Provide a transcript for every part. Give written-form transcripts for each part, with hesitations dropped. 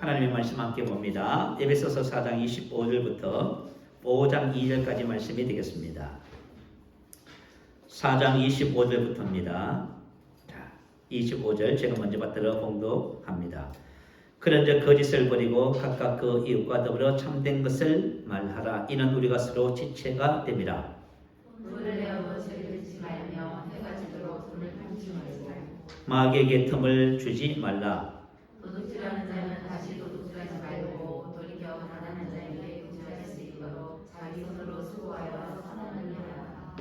하나님의 말씀 함께 봅니다. 에베소서 4장 25절부터 5장 2절까지 말씀이 되겠습니다. 4장 25절부터입니다. 25절 제가 먼저 받들어 공독합니다. 그런즉 거짓을 버리고 각각 그 이웃과 더불어 참된 것을 말하라. 이는 우리가 서로 지체가 됨이라. 돈을 내어 죄를 짓지 말며 해가 지도록 돈을 탐지 말고 마귀에게 틈을 주지 말라. 도둑질하는 자는 다시 도둑질하지 말고 돌이켜 가난한 자에게 구제할 수 있도록 자기 손으로 수고하여 선한 일을 하라.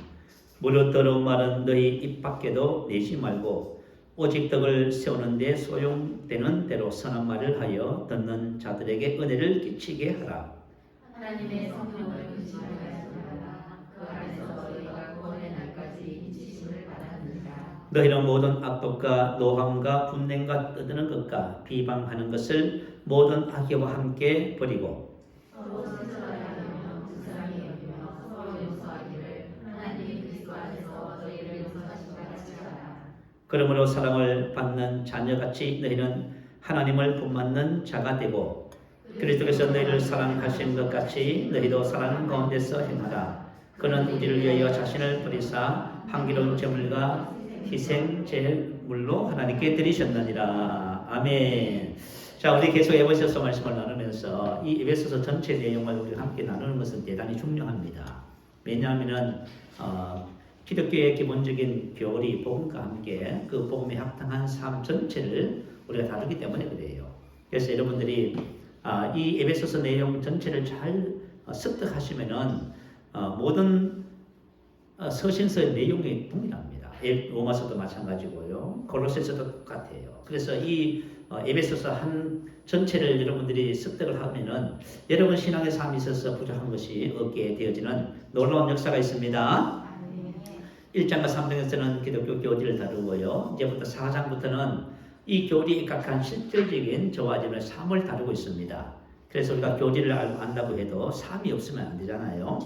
무릇 더러운 말은 너희 입 밖에도 내지 말고 오직 덕을 세우는 데 소용되는 대로 선한 말을 하여 듣는 자들에게 은혜를 끼치게 하라. 하나님의 성령을 근심하지 말라. 그 안에서 너희가 구원의 날까지 인치심을 받았느니라. 너희는 모든 악독과 노함과 분냄과 떠드는 것과 비방하는 것을 모든 악의와 함께 버리고 서로 친절하게 하며 불쌍히 여기며 서로 용서하기를 하나님 그리스도 안에서 너희를 용서하신 것 같이 하라. 그러므로 사랑을 받는 자녀같이 너희는 하나님을 본받는 자가 되고 그리스도께서 너희를 사랑하신 것 같이 너희도 사랑 가운데서 행하라. 그는 우리를 위하여 자신을 버리사 향기로운 제물과 희생 제물로 하나님께 드리셨느니라. 아멘. 자, 우리 계속 에베소서 말씀을 나누면서 이 에베소서 전체 내용을 우리 함께 나누는 것은 대단히 중요합니다. 왜냐하면은 기독교의 기본적인 교리, 복음과 함께 그 복음에 합당한 삶 전체를 우리가 다루기 때문에 그래요. 그래서 여러분들이 이 에베소서 내용 전체를 잘 습득하시면은 모든 서신서의 내용이 동일합니다. 로마서도 마찬가지고요. 골로새서도 똑같아요. 그래서 이 에베소서 한 전체를 여러분들이 습득을 하면은 여러분 신앙의 삶에 있어서 부족한 것이 없게 되어지는 놀라운 역사가 있습니다. 1장과 3장에서는 기독교 교리를 다루고요. 이제부터 4장부터는 이 교리에 입각한 실질적인 저와 여러분의 삶을 다루고 있습니다. 그래서 우리가 교리를 안다고 해도 삶이 없으면 안 되잖아요.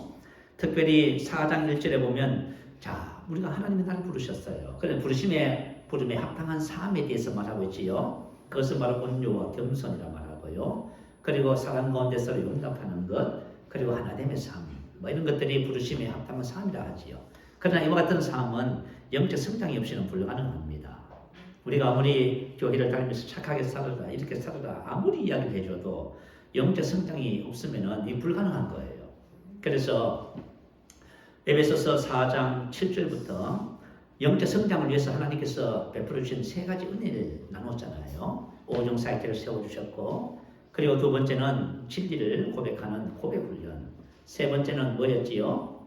특별히 4장 1절에 보면 자, 우리가 하나님이 나를 부르셨어요. 그래서 부름에 합당한 삶에 대해서 말하고 있지요. 그것은 바로 온유와 겸손이라 말하고요. 그리고 사랑 가운데 서로 용납하는 것, 그리고 하나님의 삶, 이런 것들이 부르심에 합당한 삶이라 하지요. 그러나 이와 같은 삶은 영적 성장이 없이는 불가능합니다. 우리가 아무리 교회를 다니면서 착하게 살아라, 이렇게 살아라, 아무리 이야기를 해줘도 영적 성장이 없으면 이 불가능한 거예요. 그래서 에베소서 4장 7절부터 영적 성장을 위해서 하나님께서 베풀어 주신 세 가지 은혜를 나눴잖아요. 오정사역회를 세워주셨고, 그리고 두 번째는 진리를 고백하는 고백 훈련, 세 번째는 뭐였지요?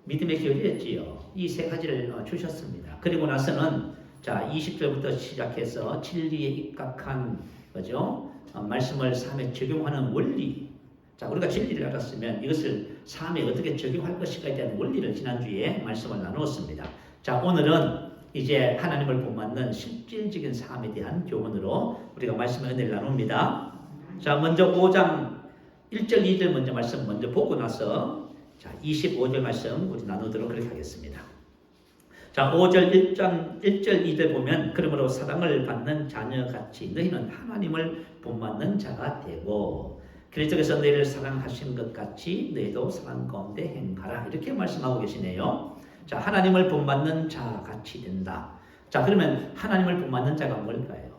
믿음의 교리였지요. 이 세 가지를 주셨습니다. 그리고 나서는 자 20절부터 시작해서 진리에 입각한 거죠. 말씀을 삶에 적용하는 원리. 자, 우리가 진리를 알았으면 이것을 삶에 어떻게 적용할 것인가에 대한 원리를 지난주에 말씀을 나누었습니다. 자, 오늘은 이제 하나님을 본받는 실질적인 삶에 대한 교훈으로 우리가 말씀의 은혜를 나눕니다. 자, 먼저 5장 1절 2절 먼저 말씀 먼저 보고 나서 자, 25절 말씀 우리 나누도록 그렇게 하겠습니다. 자, 5절 1장 1절 2절 보면 그러므로 사랑을 받는 자녀같이 너희는 하나님을 본받는 자가 되고 그리스도께서 너희를 사랑하신 것 같이 너희도 사랑 가운데 행하라. 이렇게 말씀하고 계시네요. 자, 하나님을 본받는 자같이 된다. 자, 그러면 하나님을 본받는 자가 뭘까요?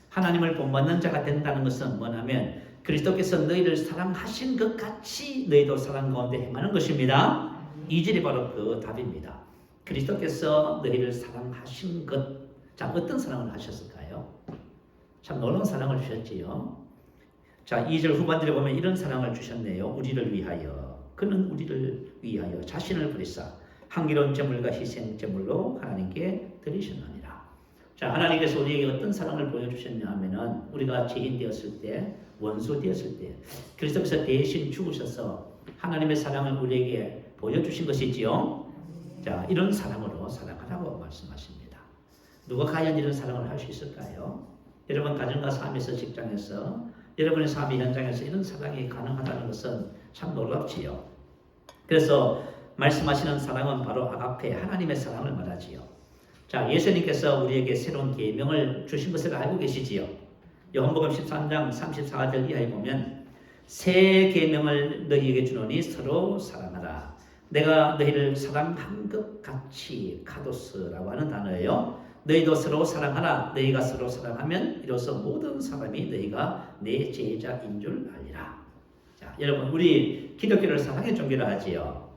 하나님을 본받는 자가 된다는 것은 뭐냐면 그리스도께서 너희를 사랑하신 것 같이 너희도 사랑 가운데 행하는 것입니다. 2절이 바로 그 답입니다. 그리스도께서 너희를 사랑하신 것. 자, 어떤 사랑을 하셨을까요? 참 놀라운 사랑을 주셨지요. 자, 2절 후반절에 보면 이런 사랑을 주셨네요. 우리를 위하여. 그는 우리를 위하여 자신을 버리사 향기로운 제물과 희생 제물로 하나님께 드리셨느니라. 자, 하나님께서 우리에게 어떤 사랑을 보여주셨냐 하면은 우리가 죄인 되었을 때, 원수 되었을 때 그리스도께서 대신 죽으셔서 하나님의 사랑을 우리에게 보여주신 것이지요. 자, 이런 사랑으로 사랑하라고 말씀하십니다. 누가 과연 이런 사랑을 할 수 있을까요? 여러분 가정과 삶에서, 직장에서, 여러분의 삶의 현장에서 이런 사랑이 가능하다는 것은 참 놀랍지요. 그래서 말씀하시는 사랑은 바로 아가페, 하나님의 사랑을 말하지요. 자, 예수님께서 우리에게 새로운 계명을 주신 것을 알고 계시지요. 요한복음 13장 34절 이하에 보면 새 계명을 너희에게 주노니 서로 사랑하라. 내가 너희를 사랑한 것 같이 카도스라고 하는 단어예요. 너희도 서로 사랑하라. 너희가 서로 사랑하면 이로써 모든 사람이 너희가 내 제자인 줄 알리라. 자, 여러분 우리 기독교를 사랑의 종교라 하지요.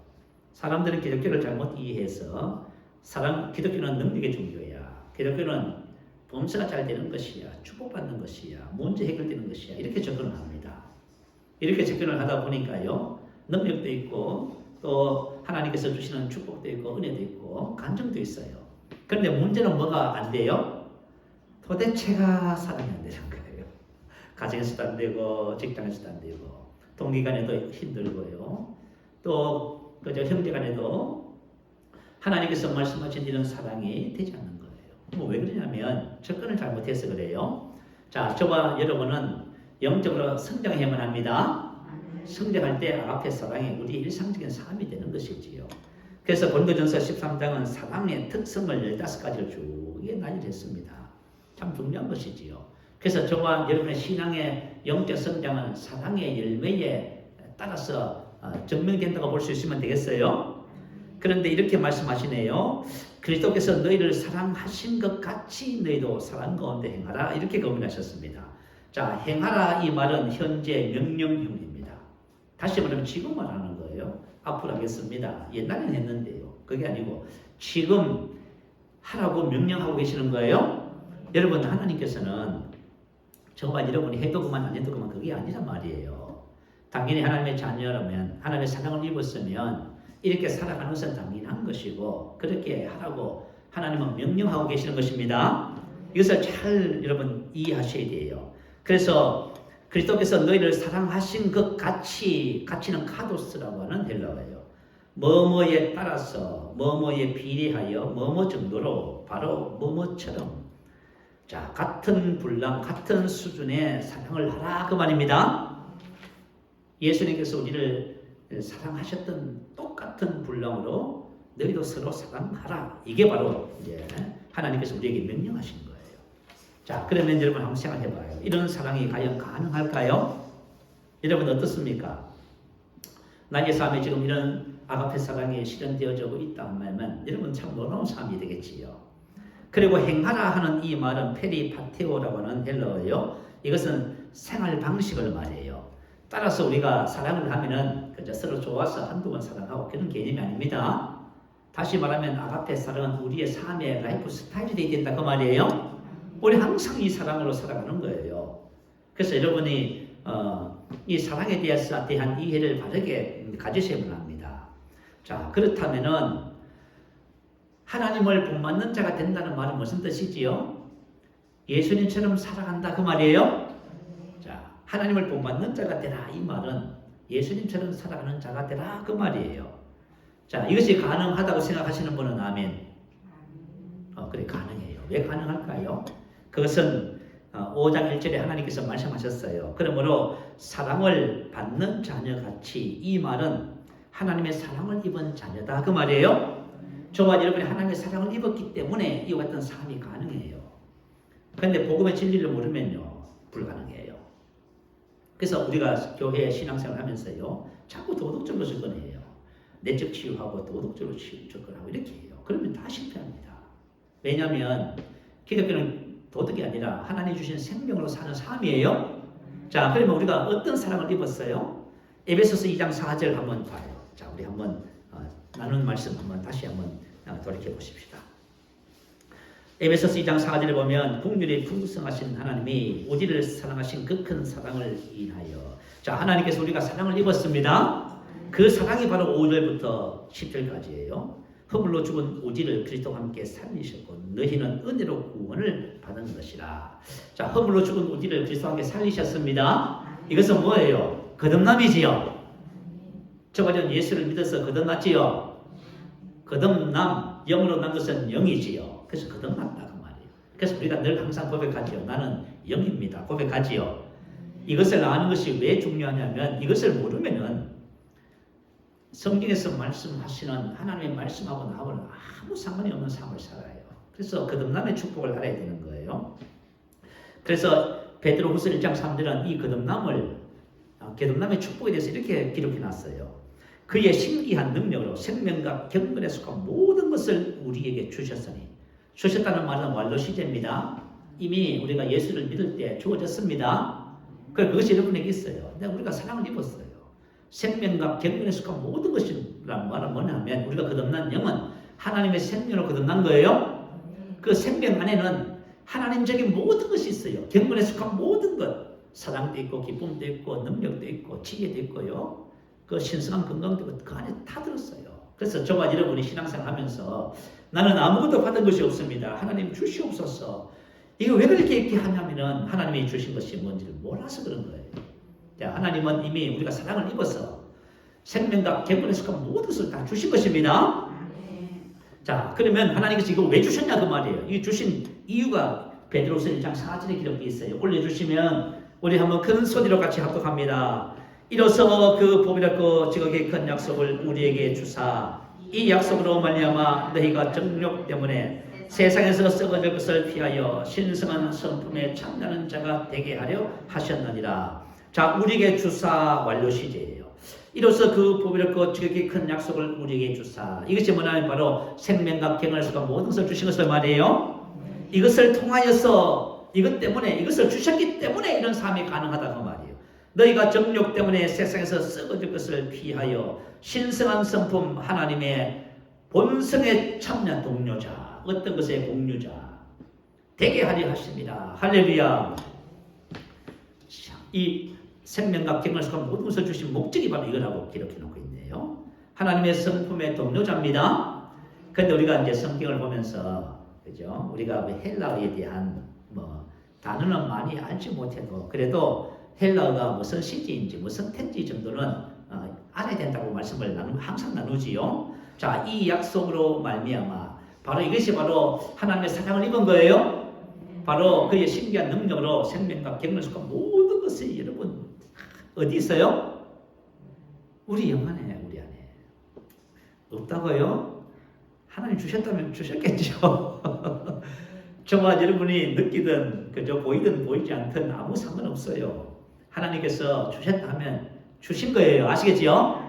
사람들은 기독교를 잘못 이해해서 기독교는 능력의 종교야. 기독교는 범사가 잘 되는 것이야. 축복받는 것이야. 문제 해결되는 것이야. 이렇게 접근을 합니다. 이렇게 접근을 하다 보니까요. 능력도 있고 또 하나님께서 주시는 축복도 있고 은혜도 있고 간증도 있어요. 그런데 문제는 뭐가 안 돼요? 도대체가 사랑이 안 되는 거예요. 가정에서도 안 되고 직장에서도 안 되고 동기간에도 힘들고요. 또 그저 형제간에도 하나님께서 말씀하신 이런 사랑이 되지 않는 거예요. 왜 그러냐면 접근을 잘못해서 그래요. 자, 저와 여러분은 영적으로 성장해야만 합니다. 성장할 때 앞에 사랑이 우리 일상적인 삶이 되는 것이지요. 그래서 고린도전서 13장은 사랑의 특성을 15가지를 쭉 나열했습니다. 참 중요한 것이지요. 그래서 저와 여러분의 신앙의 영적 성장은 사랑의 열매에 따라서 증명된다고 볼 수 있으면 되겠어요. 그런데 이렇게 말씀하시네요. 그리스도께서 너희를 사랑하신 것 같이 너희도 사랑 가운데 행하라. 이렇게 govern하셨습니다. 자, 행하라 이 말은 현재 명령형입니다. 다시 말하면 지금 말하는 거예요. 앞으로 하겠습니다. 옛날에는 했는데요. 그게 아니고 지금 하라고 명령하고 계시는 거예요. 여러분 하나님께서는 저와 여러분이 해도 그만 안 해도 그만 그게 아니란 말이에요. 당연히 하나님의 자녀라면 하나님의 사랑을 입었으면 이렇게 살아가는 것은 당연한 것이고 그렇게 하라고 하나님은 명령하고 계시는 것입니다. 이것을 잘 여러분 이해하셔야 돼요. 그래서 그리스도께서 너희를 사랑하신 것 같이, 같이는 카도스라고 하는 헬라어예요. 뭐뭐에 따라서, 뭐뭐에 비례하여, 뭐뭐 정도로, 바로 뭐뭐처럼. 자, 같은 분량, 같은 수준의 사랑을 하라 그 말입니다. 예수님께서 우리를 사랑하셨던 똑같은 분량으로 너희도 서로 사랑하라. 이게 바로 이제 하나님께서 우리에게 명령하신 거예요. 자, 그러면 여러분 한번 생각해봐요. 이런 사랑이 과연 가능할까요? 여러분 어떻습니까? 나의 삶에 지금 이런 아가페 사랑이 실현되어지고 있다 하면 여러분 참 놀라운 삶이 되겠지요. 그리고 행하라 하는 이 말은 페리파테오라고 하는 헬라어예요. 이것은 생활 방식을 말해요. 따라서 우리가 사랑을 하면은 그저 서로 좋아서 한두 번 사랑하고 그런 개념이 아닙니다. 다시 말하면 아가페 사랑은 우리의 삶의 라이프 스타일이 되어야 된다 그 말이에요. 우리 항상 이 사랑으로 살아가는 거예요. 그래서 여러분이 이 사랑에 대한 이해를 바르게 가지셔야만 합니다. 자, 그렇다면은 하나님을 본받는 자가 된다는 말은 무슨 뜻이지요? 예수님처럼 살아간다 그 말이에요. 자, 하나님을 본받는 자가 되라 이 말은 예수님처럼 살아가는 자가 되라 그 말이에요. 자, 이것이 가능하다고 생각하시는 분은 아멘. 그래 가능해요. 왜 가능할까요? 그것은 5장 1절에 하나님께서 말씀하셨어요. 그러므로 사랑을 받는 자녀같이 이 말은 하나님의 사랑을 입은 자녀다 그 말이에요. 저와 여러분이 하나님의 사랑을 입었기 때문에 이와 같은 삶이 가능해요. 그런데 복음의 진리를 모르면요 불가능해요. 그래서 우리가 교회 신앙생활 하면서요 자꾸 도덕적으로 접근해요. 내적 치유하고 도덕적으로 접근하고 이렇게 해요. 그러면 다 실패합니다. 왜냐하면 기독교는 도덕이 아니라 하나님 주신 생명으로 사는 삶이에요. 자, 그러면 우리가 어떤 사랑을 입었어요? 에베소서 2장 4절 한번 봐요. 자, 우리 한번 나눈 말씀 한번 다시 한번 돌이켜 보십시다. 에베소서 2장 4절에 보면 긍휼이 풍성하신 하나님이 우리를 사랑하신 그 큰 사랑을 인하여 자, 하나님께서 우리가 사랑을 입었습니다. 그 사랑이 바로 5절부터 10절까지예요. 허물로 죽은 우리를 그리스도와 함께 살리셨고 너희는 은혜로 구원을 받은 것이라. 자, 허물로 죽은 우리를 그리스도와 함께 살리셨습니다. 이것은 뭐예요? 거듭남이지요. 저가 전 예수를 믿어서 거듭났지요. 거듭남, 영으로 난 것은 영이지요. 그래서 거듭났다 그 말이에요. 그래서 우리가 늘 항상 고백하지요. 나는 영입니다. 고백하지요. 이것을 아는 것이 왜 중요하냐면 이것을 모르면은 성경에서 말씀하시는 하나님의 말씀하고 나하고는 아무 상관이 없는 삶을 살아요. 그래서 거듭남의 축복을 알아야 되는 거예요. 그래서 베드로후서 1장 3절은 이 거듭남의 축복에 대해서 이렇게 기록해 놨어요. 그의 신기한 능력으로 생명과 경건에 속한 모든 것을 우리에게 주셨으니, 주셨다는 말은 완료 시제입니다. 이미 우리가 예수를 믿을 때 주어졌습니다. 그것이 여러분에게 있어요. 근데 우리가 사랑을 입었어요. 생명과 경건에 속한 모든 것이라는 말은 뭐냐면, 우리가 거듭난 영은 하나님의 생명으로 거듭난 거예요. 그 생명 안에는 하나님적인 모든 것이 있어요. 경건에 속한 모든 것, 사랑도 있고 기쁨도 있고 능력도 있고 지혜도 있고요. 그 신성한 건강도 있고 그 안에 다 들었어요. 그래서 저와 여러분이 신앙생활 하면서 나는 아무것도 받은 것이 없습니다. 하나님 주시옵소서. 이거 왜 그렇게 하냐면은 하나님이 주신 것이 뭔지를 몰라서 그런 거예요. 자, 하나님은 이미 우리가 사랑을 입어서 생명과 경건에 속한 모든 것을 다 주신 것입니다. 자, 그러면 하나님께서 이거 왜 주셨냐 그 말이에요. 이 주신 이유가 베드로서 1장 4절에 기록되어 있어요. 올려주시면 우리 한번 큰 소리로 같이 합독합니다. 이로써 그 복이랄고 지극히 큰 약속을 우리에게 주사 이 약속으로 말미암아 너희가 정욕 때문에 세상에서 썩어질 것을 피하여 신성한 성품에 참나는 자가 되게 하려 하셨느니라. 자, 우리에게 주사 완료 시제예요. 이로써 그 복이랄고 지극히 큰 약속을 우리에게 주사, 이것이 뭐냐면 바로 생명과 경건을 속한 모든 것을 주신 것을 말이에요. 이것을 통하여서 이것 때문에 이것을 주셨기 때문에 이런 삶이 가능하다 그 말이에요. 너희가 정욕 때문에 세상에서 썩어질 것을 피하여 신성한 성품 하나님의 본성에 참여한 동료자, 어떤 것의 공유자 되게 하려 하십니다. 할렐루야. 이 생명과 경건을 속한 모든 것을 주신 목적이 바로 이거라고 기록해 놓고 있네요. 하나님의 성품의 동료자입니다. 그런데 우리가 이제 성경을 보면서 그죠? 우리가 헬라어에 대한 단어는 많이 알지 못해도 그래도 헬라어가 무슨 시제인지 무슨 텐지 정도는 알아야 된다고 말씀을 항상 나누지요. 자, 이 약속으로 말미암아 바로 이것이 바로 하나님의 사랑을 입은 거예요. 바로 그의 신기한 능력으로 생명과 경건을 속한 모든 것이 여러분 어디 있어요? 우리 영 안에, 우리 안에 없다고요? 하나님 주셨다면 주셨겠죠. 저와 여러분이 느끼든 그저 보이든 보이지 않든 아무 상관없어요. 하나님께서 주셨다면 주신 거예요. 아시겠지요?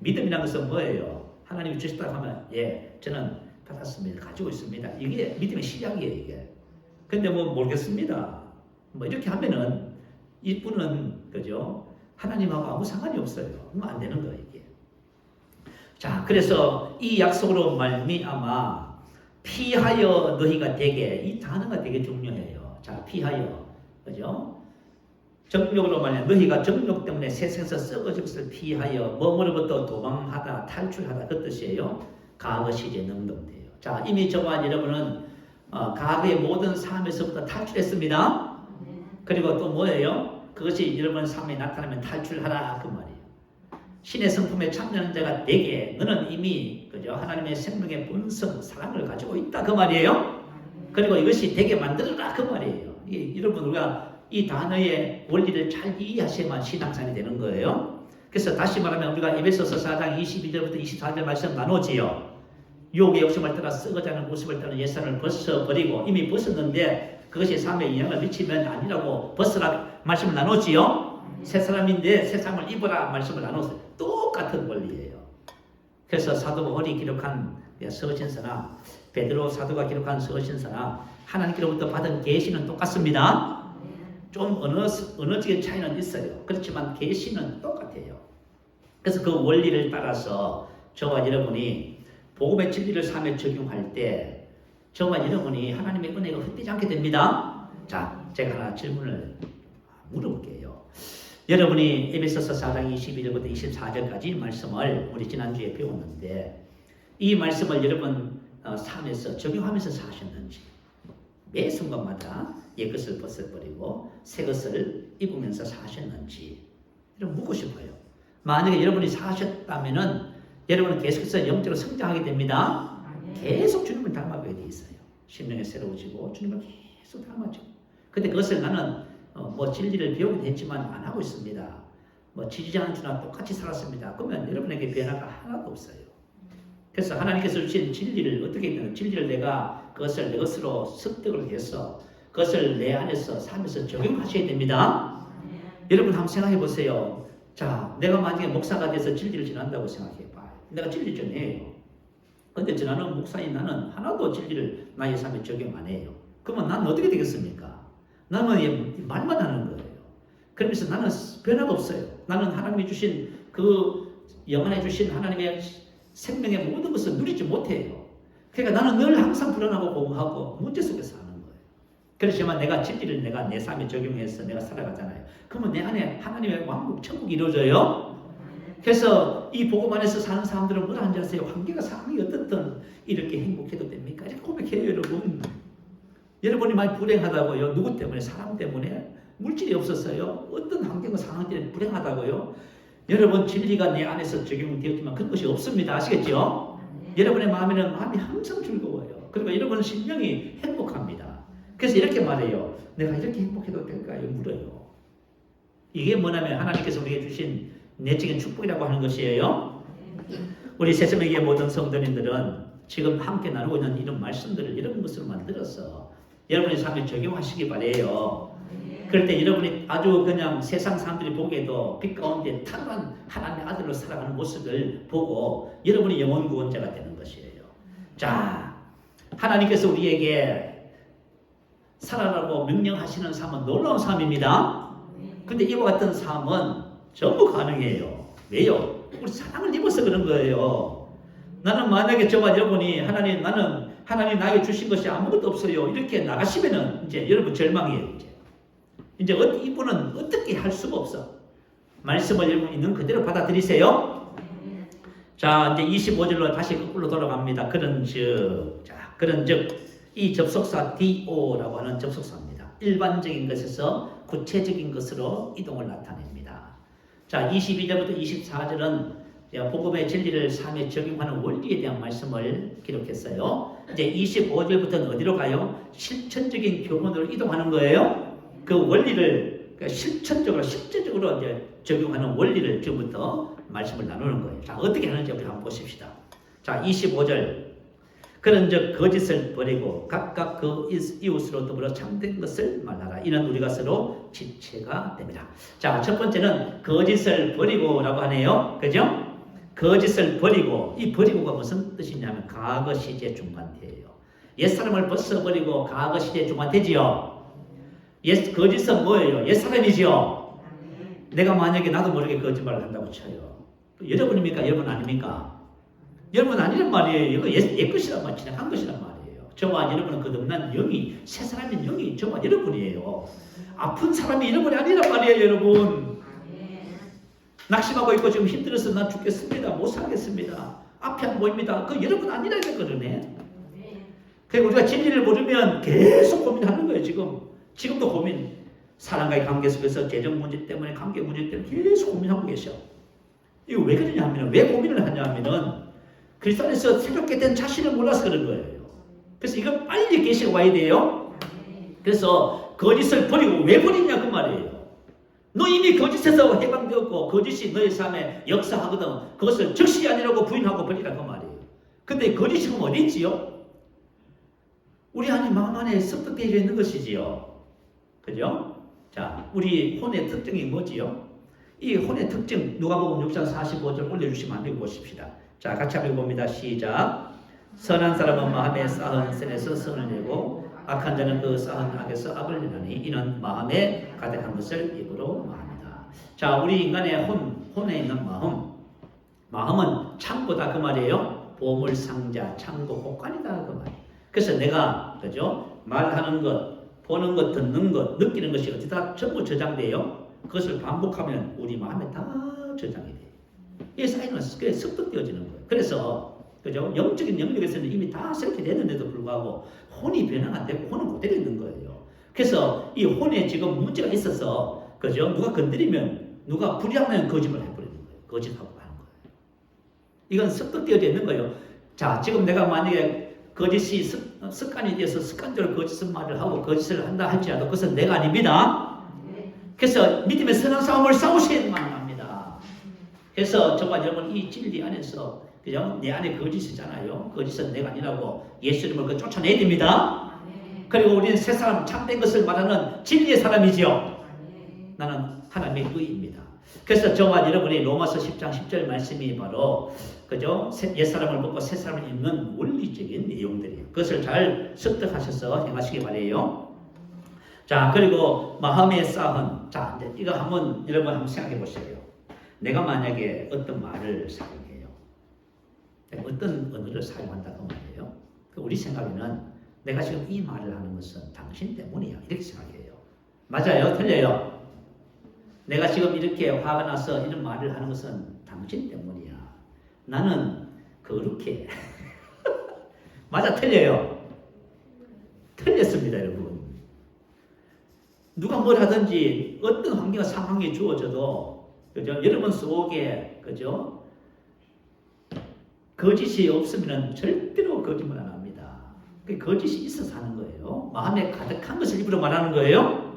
믿음이라는 것은 뭐예요? 하나님이 주셨다고 하면 예, 저는 받았습니다. 가지고 있습니다. 이게 믿음의 시작이에요. 이게. 근데 모르겠습니다. 이렇게 하면은 이분은 그죠? 하나님하고 아무 상관이 없어요. 그러면 안 되는 거예요. 이게. 자, 그래서 이 약속으로 말미암아 피하여 너희가 되게, 이 단어가 되게 중요해요. 자, 피하여, 그죠? 정욕으로 말하면 너희가 정욕 때문에 세상에서 썩어질 것을 피하여 뭐로부터 도망하다 탈출하다 그 뜻이에요. 과거 시제 능동돼요. 자, 이미 저와 여러분은 과거의 모든 삶에서부터 탈출했습니다. 그리고 또 뭐예요? 그것이 여러분 삶에 나타나면 탈출하라 그 말이에요. 신의 성품에 참여하는 자가 되게 너는 이미 그죠? 하나님의 생명의 본성 사랑을 가지고 있다 그 말이에요. 그리고 이것이 되게 만들어라 그 말이에요. 여러분 우리가 이 단어의 원리를 잘 이해하셔야만 신앙생활이 되는 거예요. 그래서 다시 말하면 우리가 에베소서 4장 22절부터 24절 말씀 나누지요. 유혹의 욕심을 따라 썩어가는 모습을 따라 옛사람을 벗어버리고 이미 벗었는데 그것이 삶에 영향을 미치면 아니라고 벗으라 말씀을 나누지요. 새 사람인데 새 사람을 입어라 말씀을 나눴어요. 똑같은 원리예요. 그래서 사도 바울이 기록한 서신서나 베드로 사도가 기록한 서신서나 하나님께로부터 받은 계시는 똑같습니다. 좀 언어적인 차이는 있어요. 그렇지만 계시는 똑같아요. 그래서 그 원리를 따라서 저와 여러분이 복음의 진리를 삶에 적용할 때 저와 여러분이 하나님의 은혜가 헛되지 않게 됩니다. 자, 제가 하나 질문을 물어볼게요. 여러분이 에베소서 4장 21절부터 24절까지 말씀을 우리 지난주에 배웠는데 이 말씀을 여러분 삶에서 적용하면서 사셨는지 매 순간마다 옛것을 벗어버리고 새것을 입으면서 사셨는지 여러분 묻고 싶어요. 만약에 여러분이 사셨다면은 여러분은 계속해서 영적으로 성장하게 됩니다. 계속 주님을 닮아가게 돼 있어요. 심령이 새로워지고 주님을 계속 닮아지고. 근데 그것을 나는 진리를 배우긴 했지만 안 하고 있습니다. 지지자는 주나 똑같이 살았습니다. 그러면 여러분에게 변화가 하나도 없어요. 그래서 하나님께서 주신 진리를 어떻게 했냐면 진리를 내가 그것을 내 것으로 습득을 해서 그것을 내 안에서 삶에서 적용하셔야 됩니다. 여러분 한번 생각해 보세요. 자, 내가 만약에 목사가 돼서 진리를 전한다고 생각해 봐요. 내가 진리 전해요. 근데 나는 목사인 나는 하나도 진리를 나의 삶에 적용 안 해요. 그러면 나는 어떻게 되겠습니까? 나는 말만 하는 거예요. 그러면서 나는 변화가 없어요. 나는 하나님이 주신 그 영안해 주신 하나님의 생명의 모든 것을 누리지 못해요. 그러니까 나는 늘 항상 불안하고 공허하고 문제 속에서 사는 거예요. 그렇지만 내가 진리를 내가 내 삶에 적용해서 내가 살아가잖아요. 그러면 내 안에 하나님의 왕국 천국이 이루어져요. 그래서 이 복음 안에서 사는 사람들은 뭐라 하는지 아세요? 관계가 상황이 어떻든 이렇게 행복해도 됩니까? 이렇게 고백해요, 여러분. 여러분이 많이 불행하다고요. 누구 때문에? 사람 때문에? 물질이 없었어요. 어떤 환경과 상황 때문에 불행하다고요. 여러분 진리가 내 안에서 적용되었지만 그런 것이 없습니다. 아시겠죠? 여러분의 마음에는 마음이 항상 즐거워요. 그리고 여러분은 심령이 행복합니다. 그래서 이렇게 말해요. 내가 이렇게 행복해도 될까요? 물어요. 이게 뭐냐면 하나님께서 우리에게 주신 내적인 축복이라고 하는 것이에요. 우리 새서미교회 모든 성도님들은 지금 함께 나누고 있는 이런 말씀들을 이런 것으로 만들어서 여러분의 삶에 적용하시기 바래요. 그럴 때 여러분이 아주 그냥 세상 사람들이 보기에도 빛 가운데 탄탄한 하나님의 아들로 살아가는 모습을 보고 여러분이 영혼 구원자가 되는 것이에요. 자, 하나님께서 우리에게 살아라고 명령하시는 삶은 놀라운 삶입니다. 근데 이와 같은 삶은 전부 가능해요. 왜요? 우리 사랑을 입어서 그런 거예요. 나는 만약에 저와 여러분이 나는 하나님 나에게 주신 것이 아무것도 없어요. 이렇게 나가시면은 이제 여러분 절망이에요. 이제 이분은 어떻게 할 수가 없어. 말씀을 여러분 있는 그대로 받아들이세요. 자, 이제 25절로 다시 거꾸로 돌아갑니다. 그런즉 이 접속사 DO라고 하는 접속사입니다. 일반적인 것에서 구체적인 것으로 이동을 나타냅니다. 자, 22절부터 24절은 복음의 진리를 삶에 적용하는 원리에 대한 말씀을 기록했어요. 이제 25절부터는 어디로 가요? 실천적인 교훈으로 이동하는 거예요. 그 원리를 실천적으로 실제적으로 이제 적용하는 원리를 지금부터 말씀을 나누는 거예요. 자, 어떻게 하는지 우리 한번 보십시다. 자, 25절. 그런즉 거짓을 버리고 각각 그 이웃으로 더불어 참된 것을 말하라. 이는 우리가 서로 지체가 됩니다. 자, 첫 번째는 거짓을 버리고라고 하네요. 그죠? 거짓을 버리고, 이 버리고가 무슨 뜻이냐면 과거 시제 중간태예요. 옛사람을 벗어버리고 과거 시제 중간태지요. 거짓은 뭐예요? 옛사람이지요. 내가 만약에 나도 모르게 거짓말을 한다고 쳐요. 여러분입니까? 여러분 아닙니까? 여러분 아니란 말이에요. 이거 옛 것이란 말, 지나간 것이란 말이에요. 저와 여러분은 거듭난 영이, 새 사람인 영이 저와 여러분이에요. 아픈 사람이 여러분이 아니란 말이에요, 여러분. 낙심하고 있고 지금 힘들어서 나 죽겠습니다. 못 살겠습니다. 앞이 안 보입니다. 그 여러분 아니라는 거거든요. 그리고 우리가 진리를 모르면 계속 고민하는 거예요, 지금도 고민. 사람과의 관계 속에서 재정 문제 때문에, 관계 문제 때문에 계속 고민하고 계셔. 이거 왜 그러냐 하면, 왜 고민을 하냐 하면은, 그리스도 안에서 새롭게 된 자신을 몰라서 그런 거예요. 그래서 이거 빨리 계시가 와야 돼요. 그래서 거짓을 버리고, 왜 버리냐 그 말이에요. 너 이미 거짓에서 해방되었고 거짓이 너의 삶에 역사하거든. 그것을 즉시 아니라고 부인하고 버리라 그 말이에요. 근데 거짓이 그럼 어디 있지요? 우리 안에 마음 안에 습득되어 있는 것이지요. 그죠? 자, 우리 혼의 특징이 뭐지요? 이 혼의 특징 누가복음 6장 45절 올려주시면 안 되고 보십시다. 자, 같이 한번 봅니다. 시작. 선한 사람은 마음에 쌓은 선에서 선을 내고 악한 자는 그 쌓은 악에서 악을 내나니 이는 마음에 가득한 것을 입으로 말합니다. 자, 우리 인간의 혼에 있는 마음은 창고다 그 말이에요. 보물 상자, 창고, 복관이다 그 말이에요. 그래서 내가 그죠? 말하는 것, 보는 것, 듣는 것, 느끼는 것이 어디다 전부 저장돼요. 그것을 반복하면 우리 마음에 다 저장이 돼요. 이 사이는 습득되어지는 거예요. 그래서 그죠? 영적인 영역에서는 이미 다 새롭게 됐는데도 불구하고 혼이 변화가 안 되고 혼은 그대로 있는 거예요. 그래서 이 혼에 지금 문제가 있어서 그죠? 누가 건드리면 누가 불의하면 거짓말 해버리는 거예요. 거짓하고 하는 거예요. 이건 습득되어져 있는 거예요. 자, 지금 내가 만약에 거짓이 습관이 되어서 습관적으로 거짓 말을 하고 거짓을 한다 할지라도 그것은 내가 아닙니다. 그래서 믿음의 선한 싸움을 싸우셔야만 합니다. 그래서 저와 여러분 이 진리 안에서 그죠? 내 안에 거짓이잖아요. 거짓은 내가 아니라고 예수 이름을 쫓아내야 됩니다. 그리고 우리는 새 사람, 참된 것을 말하는 진리의 사람이지요. 나는 하나님의 의입니다. 그래서 저와 여러분이 로마서 10장 10절 말씀이 바로 그죠? 옛사람을 벗고 새사람을 입는 원리적인 내용들이에요. 그것을 잘 습득하셔서 행하시기 바래요. 자, 그리고 마음의 싸움. 자, 이제 이거 여러분 한번 생각해 보세요. 내가 만약에 어떤 말을 사용해요. 어떤 언어를 사용한다고 말이에요. 우리 생각에는 내가 지금 이 말을 하는 것은 당신 때문이야. 이렇게 생각해요. 맞아요? 틀려요? 내가 지금 이렇게 화가 나서 이런 말을 하는 것은 당신 때문이야. 나는 그렇게 맞아? 틀려요? 틀렸습니다, 여러분. 누가 뭘 하든지 어떤 환경 상황이 주어져도 그죠? 여러분 속에 그죠? 거짓이 없으면 절대로 거짓말 안 합니다. 거짓이 있어서 하는 거예요. 마음에 가득한 것을 입으로 말하는 거예요.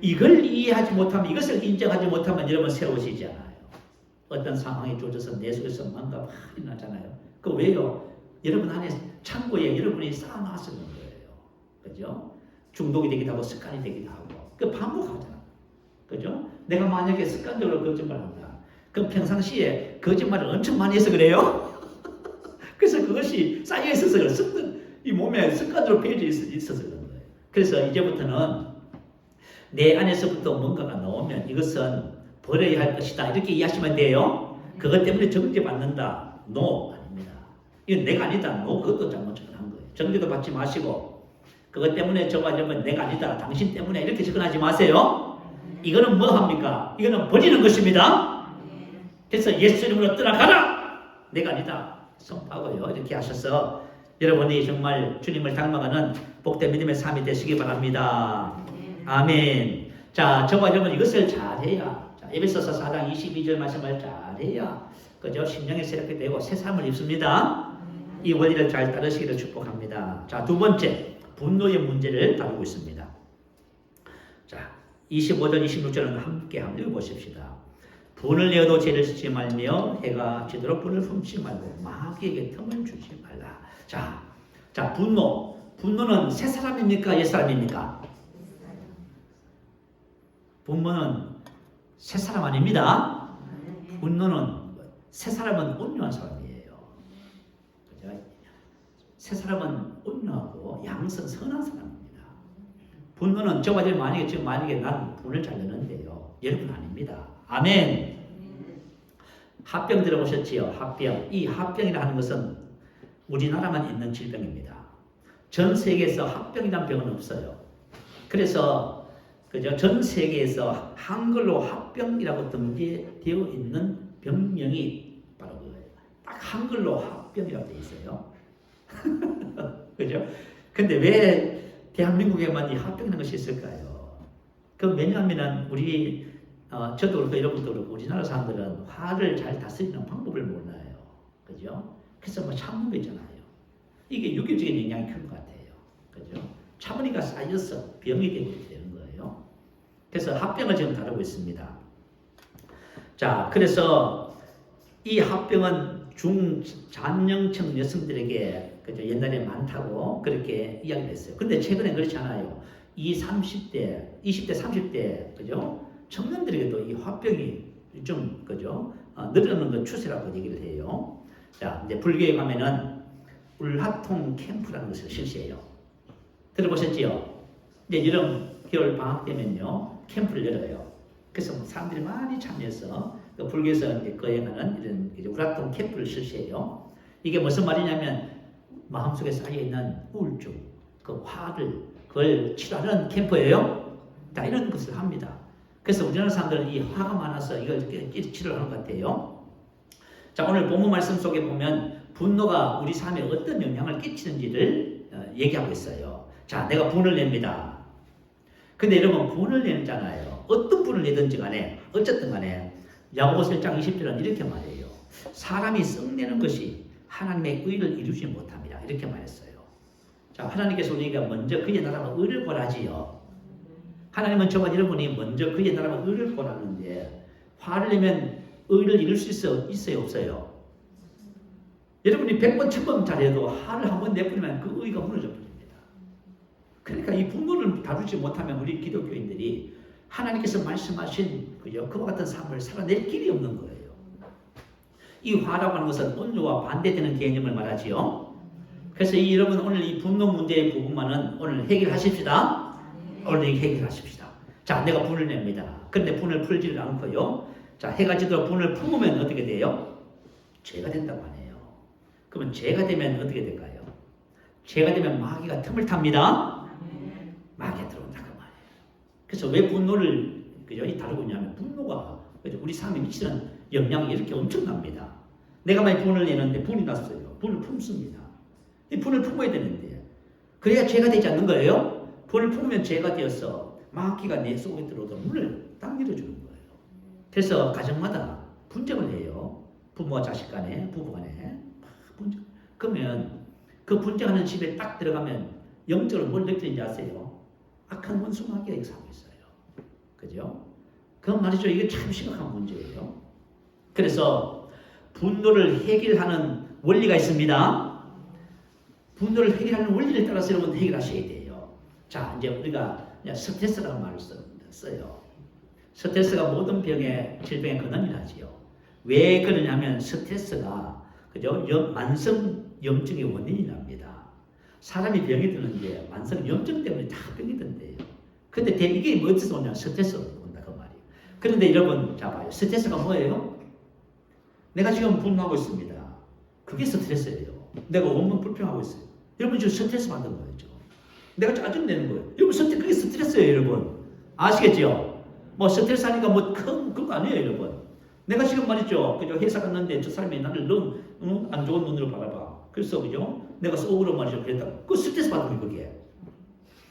이걸 이해하지 못하면, 이것을 인정하지 못하면 여러분 세우시지 않아요. 어떤 상황이 주어져서 내 속에서 뭔가 많이 나잖아요. 그 왜요? 여러분 안에 창고에 여러분이 쌓아놨을 거예요. 그죠? 중독이 되기도 하고 습관이 되기도 하고. 그 반복하잖아. 그죠? 내가 만약에 습관적으로 거짓말 한다. 그럼 평상시에 거짓말을 엄청 많이 해서 그래요? 그래서 그것이 쌓여 있어서 이 몸에 습관으로 배어져 있어서 그런 거예요. 그래서 이제부터는 내 안에서부터 뭔가가 나오면 이것은 버려야 할 것이다. 이렇게 이해하시면 돼요. 그것 때문에 정죄받는다. No, 아닙니다. 이건 내가 아니다. No, 그것도 잘못 접근한 거예요. 정죄도 받지 마시고 그것 때문에 저거 하려면 내가 아니다. 당신 때문에 이렇게 접근하지 마세요. 이거는 뭐 합니까? 이거는 버리는 것입니다. 그래서 예수 이름으로 떠나가라. 내가 아니다. 선포하고요. 이렇게 하셔서 여러분이 정말 주님을 닮아가는 복된 믿음의 삶이 되시기 바랍니다. 아멘. 자, 저와 여러분 이것을 잘해야, 자, 에베소서 4장 22절 말씀을 잘해야 그죠? 심령이 새롭게 되고 새 삶을 입습니다. 이 원리를 잘 따르시기를 축복합니다. 자, 두 번째, 분노의 문제를 다루고 있습니다. 자, 25절 26절은 함께 한번 읽어보십시다. 분을 내어도 죄를 짓지 말며 해가 지도록 분을 훔치지 말고 마귀에게 틈을 주지 말라. 자, 분노는 새 사람입니까? 옛 사람입니까? 분노는 새 사람 아닙니다. 분노는 새 사람은 온유한 사람이에요. 그죠? 새 사람은 온유하고 양선 선한 사람입니다. 분노는 저와 만약에 난 분을 잘 내는데요. 여러분 아닙니다. 아멘. 합병 들어보셨지요? 합병. 이 합병이라는 것은 우리나라만 있는 질병입니다. 전 세계에서 합병이라는 병은 없어요. 그래서 그죠? 전 세계에서 한글로 합병이라고 등재되어 있는 병명이 바로 그거예요. 딱 한글로 합병이라고 되어 있어요. 그죠? 근데 왜 대한민국에만 이 합병이라는 것이 있을까요? 왜냐하면 저도 그렇고 여러분도 그렇고 우리나라 사람들은 화를 잘 다스리는 방법을 몰라요. 그죠? 그래서 뭐 참는 거 있잖아요. 이게 유교적인 영향이 큰 것 같아요. 그죠? 차분히가 쌓여서 병이 되는 거예요. 그래서 합병을 지금 다루고 있습니다. 자, 그래서 이 합병은 중잔영층 여성들에게 그죠? 옛날에 많다고 그렇게 이야기를 했어요. 근데 최근에 그렇지 않아요. 20대, 30대, 그죠? 청년들에게도 이 화병이 좀, 그죠? 늘어나는 건 추세라고 얘기를 해요. 자, 이제 불교에 가면은 울화통 캠프라는 것을 실시해요. 들어보셨지요? 이제 여름, 겨울 방학 되면요, 캠프를 열어요. 그래서 사람들이 많이 참여해서 그 불교에서 이제 거행하는 이런 이제 울화통 캠프를 실시해요. 이게 무슨 말이냐면 마음속에 쌓여있는 우울증, 그 화를 그걸 치료하는 캠프예요. 다 이런 것을 합니다. 그래서 우리나라 사람들은 이 화가 많아서 이걸 치료를 하는 것 같아요. 자, 오늘 본문 말씀 속에 보면 분노가 우리 삶에 어떤 영향을 끼치는지를 얘기하고 있어요. 자, 내가 분을 냅니다. 근데 여러분 분을 내잖아요. 어떤 분을 내든지 간에 어쨌든 간에 야고보서 1장 20절은 이렇게 말해요. 사람이 썩내는 것이 하나님의 의를 이루지 못합니다. 이렇게 말했어요. 자, 하나님께서 우리가 먼저 그의 나라와 의를 구하지요. 하나님은 저와 여러분이 먼저 그의 나라와 의를 구하는데 화를 내면 의를 이룰 수 있어요? 없어요? 여러분이 100번, 1000번 잘해도 화를 한번 내버리면 그 의가 무너져 버립니다. 그러니까 이 분노를 다루지 못하면 우리 기독교인들이 하나님께서 말씀하신 그와 같은 삶을 살아낼 길이 없는 거예요. 이 화라고 하는 것은 온유와 반대되는 개념을 말하지요. 그래서 여러분 오늘 이 분노 문제의 부분만은 오늘 해결하십시다. 오늘 해결하십시다. 자, 내가 분을 냅니다. 그런데 분을 풀지를 않고요. 자, 해가 지도록 분을 품으면 어떻게 돼요? 죄가 된다고 하네요. 그러면 죄가 되면 어떻게 될까요? 죄가 되면 마귀가 틈을 탑니다. 마귀가 들어온다 그 말이에요. 그래서 왜 분노를 다루고 있냐면 분노가 우리 삶에 미치는 영향이 이렇게 엄청납니다. 내가 만약 분을 내는데 분이 났어요. 분을 품습니다. 이 분을 품어야 되는데 그래야 죄가 되지 않는 거예요. 분을 품으면 죄가 되어서 마귀가 내 속에 들어오도록 문을 딱 열어주는 거예요. 그래서 가정마다 분쟁을 해요. 부모와 자식 간에, 부부 간에 분쟁. 그러면 그 분쟁하는 집에 딱 들어가면 영적으로 뭘 느끼는지 아세요? 악한 원수 마귀가 여기 살고 있어요. 그죠? 그 말이죠. 이게 참 심각한 문제예요. 그래서 분노를 해결하는 원리가 있습니다. 분노를 해결하는 원리를 따라서 여러분 해결하셔야 돼요. 자, 이제 우리가 스트레스라는 말을 써요. 스트레스가 모든 질병의 근원이라지요. 왜 그러냐면 스트레스가 만성 염증의 원인이 납니다. 사람이 병이 드는 게 만성 염증 때문에 다 병이 든대요. 근데 이게 어디서 오냐? 스트레스가 온다 그 말이에요. 그런데 여러분 자 봐요. 스트레스가 뭐예요? 내가 지금 분노하고 있습니다. 그게 스트레스예요. 내가 온몸 불평하고 있어요. 여러분 지금 스트레스 받는 거예요. 내가 짜증내는 거예요. 여러분 그게 스트레스예요. 여러분 아시겠죠? 뭐 스트레스 하니까 뭐 큰 그거 아니에요. 여러분 내가 지금 말이죠. 회사 갔는데 저 사람이 나를 너무 안 좋은 눈으로 바라봐. 그래서 내가 속으로 말이죠. 그랬다. 그 스트레스 받는 거 그게.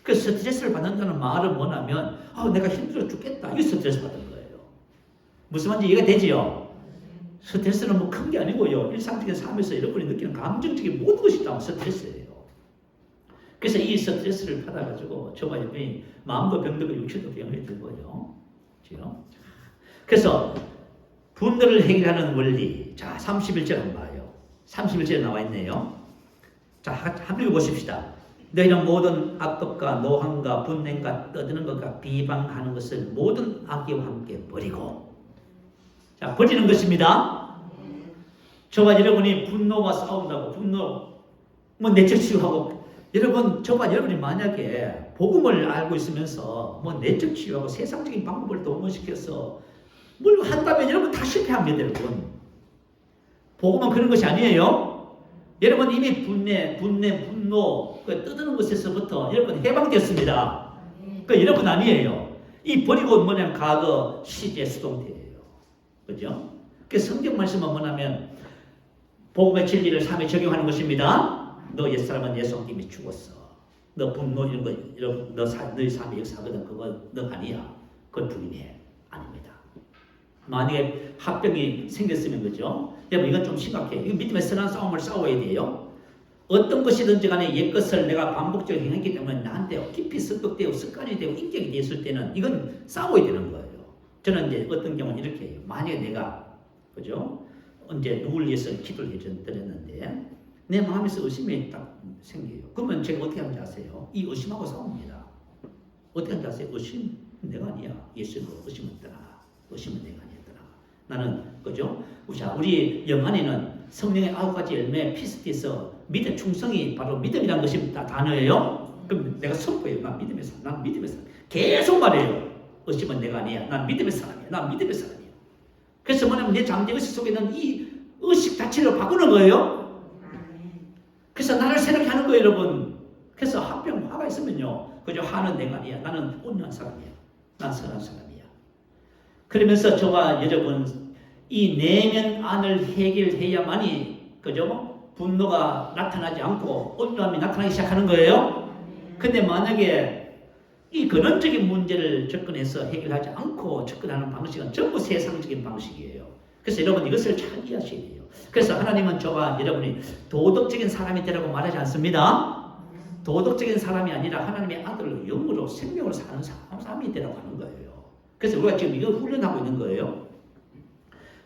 그 스트레스를 받는다는 말은 뭐냐면 내가 힘들어 죽겠다. 이게 스트레스 받는 거예요. 무슨 말인지 이해가 되지요? 스트레스는 뭐 큰 게 아니고요. 일상적인 삶에서 여러분이 느끼는 감정적인 모든 것이 다 스트레스예요. 그래서 이 스트레스를 받아가지고 저와 여러분이 마음도 병들고 육체도 병이 들고요. 그래서 분노를 해결하는 원리. 자, 31절 한번 봐요. 31절에 나와 있네요. 자, 한번 읽어보십시다. 너희는 모든 악독과 노함과 분냄과 떠드는 것과 비방하는 것을 모든 악의와 함께 버리고. 자, 버리는 것입니다. 저와 여러분이 분노와 싸운다고 분노 내적 치유하고 여러분 저와 여러분이 만약에 복음을 알고 있으면서 내적 치유하고 세상적인 방법을 동원시켜서 뭘 한다면 여러분 다 실패합니다. 여러분 복음은 그런 것이 아니에요. 여러분 이미 분노 떠드는 것에서부터 여러분 해방되었습니다. 여러분 아니에요. 이 버리고 뭐냐면 과거 시제 수동태예요. 그죠? 그 성경 말씀은 뭐냐면 복음의 진리를 삶에 적용하는 것입니다. 너 옛사람은 예수 이미 죽었어. 너 분노 이런 거 너희 삶의 역사거든. 그거 너 아니야. 그건 부인해. 아닙니다. 만약에 합병이 생겼으면 그죠? 여러분 이건 좀 심각해. 이거 믿음의 선한 싸움을 싸워야 돼요. 어떤 것이든지 간에 옛것을 내가 반복적으로 행했기 때문에 나한테 깊이 습득되고 습관이 되고 인격이 됐을 때는 이건 싸워야 되는 거예요. 저는 이제 어떤 경우는 이렇게 해요. 만약에 내가 그죠? 언제 누굴 위해서 기도를 해드렸는데 내 마음에서 의심이 딱 생겨요. 그러면 제가 어떻게 하는지 아세요? 이 의심하고 싸웁니다. 어떻게 하는지 아세요? 의심 내가 아니야. 예수로 의심은 떠나. 의심은 내가 아니야. 떠나. 나는 그죠? 자, 우리 영안에는 성령의 9가지 열매 피스티에서 믿음 충성이 바로 믿음이라는 것이 단어예요. 그럼 내가 선포해요. 난 믿음의 사람. 난 믿음의 사람. 계속 말해요. 의심은 내가 아니야. 난 믿음의 사람이야. 난 믿음의 사람이야. 그래서 뭐냐면 내 잠재의식 속에 있는 이 의식 자체를 바꾸는 거예요. 그래서 나를 새롭게 하는 거예요, 여러분. 그래서 화가 있으면요. 그죠? 화는 내가 아니야. 나는 온유한 사람이야. 난 선한 사람이야. 그러면서 저와 여러분 이 내면 안을 해결해야만이 그죠? 분노가 나타나지 않고 온유함이 나타나기 시작하는 거예요. 근데 만약에 이 근원적인 문제를 접근해서 해결하지 않고 접근하는 방식은 전부 세상적인 방식이에요. 그래서 여러분 이것을 잘 이해하셔야 돼요. 그래서 하나님은 저와 여러분이 도덕적인 사람이 되라고 말하지 않습니다. 도덕적인 사람이 아니라 하나님의 아들로 영으로 생명으로 사는 사람이 되라고 하는 거예요. 그래서 우리가 지금 이걸 훈련하고 있는 거예요.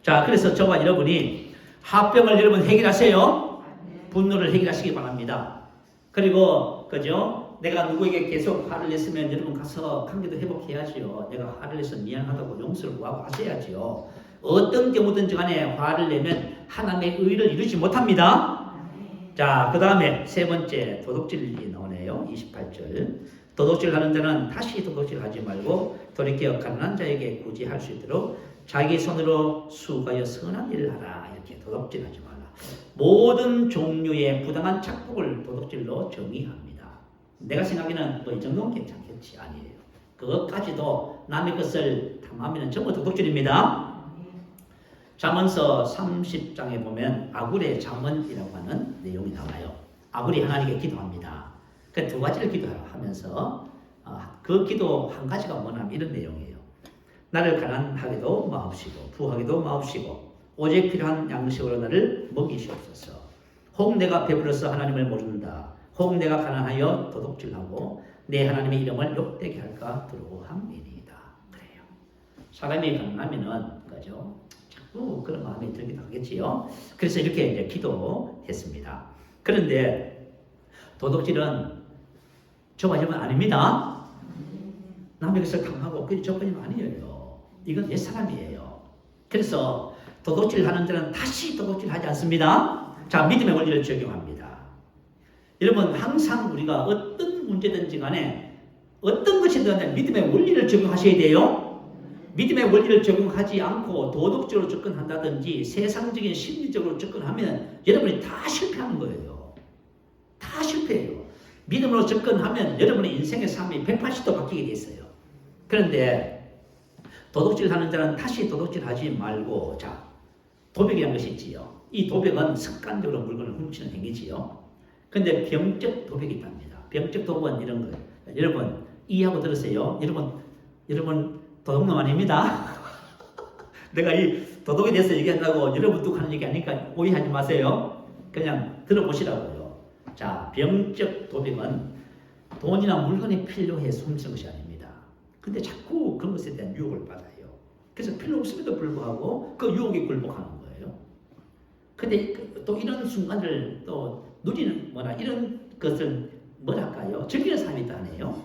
자, 그래서 저와 여러분이 합병을 여러분 해결하세요. 분노를 해결하시기 바랍니다. 그리고 그죠? 내가 누구에게 계속 화를 냈으면 여러분 가서 관계도 회복해야지요. 내가 화를 내서 미안하다고 용서를 구하고 하셔야지요. 어떤 경우든지 간에 화를 내면 하나님의 의를 이루지 못합니다. 자, 그 다음에 세 번째 도둑질이 나오네요. 28절. 도둑질 하는 자는 다시 도둑질 하지 말고 돌이켜 가난한 자에게 굳이 할 수 있도록 자기 손으로 수고하여 선한 일을 하라. 이렇게 도둑질 하지 말라. 모든 종류의 부당한 착복을 도둑질로 정의합니다. 내가 생각에는 뭐 이 정도는 괜찮겠지. 아니에요. 그것까지도 남의 것을 탐하면 전부 도둑질입니다. 잠언서 30장에 보면 아굴의 잠언이라고 하는 내용이 나와요. 아굴이 하나님께 기도합니다. 그 두 가지를 기도하면서 그 기도 한 가지가 뭐냐면 이런 내용이에요. 나를 가난하게도 마옵시고 부하게도 마옵시고 오직 필요한 양식으로 나를 먹이시옵소서. 혹 내가 배불러서 하나님을 모른다. 혹 내가 가난하여 도둑질하고 내 하나님의 이름을 욕되게 할까 두려워함이니이다. 그래요. 사람이 가난하면은 그죠? 자꾸 그런 마음이 들기도 하겠지요. 그래서 이렇게 이제 기도했습니다. 그런데 도둑질은 저와 여러분 아닙니다. 남의 것을 탐하고 그게 저뿐이 아니에요. 이건 옛사람이에요. 그래서 도둑질 하는 자는 다시 도둑질 하지 않습니다. 자, 믿음의 원리를 적용합니다. 여러분 항상 우리가 어떤 문제든지 간에 어떤 것이든 믿음의 원리를 적용하셔야 돼요. 믿음의 원리를 적용하지 않고 도덕적으로 접근한다든지 세상적인 심리적으로 접근하면 여러분이 다 실패하는 거예요. 다 실패해요. 믿음으로 접근하면 여러분의 인생의 삶이 180도 바뀌게 돼 있어요. 그런데 도둑질 하는 자는 다시 도둑질 하지 말고, 자, 도벽이라는 것이 있지요. 이 도벽은 습관적으로 물건을 훔치는 행위지요. 근데 병적 도벽이 있답니다. 병적 도벽은 이런 거예요. 여러분 이해하고 들으세요. 여러분 도둑놈 아닙니다. 내가 이 도둑에 대해서 얘기한다고 여러분 뚝 하는 얘기 아니니까 오해하지 마세요. 그냥 들어보시라고요. 자, 병적 도벽은 돈이나 물건이 필요해서 훔치는 것이 아닙니다. 근데 자꾸 그런 것에 대한 유혹을 받아요. 그래서 필요 없음에도 불구하고 그 유혹에 굴복하는 거예요. 근데 또 이런 순간을 또 누리는 뭐나 이런 것을 뭐랄까요? 즐기는 사람이 있다네요.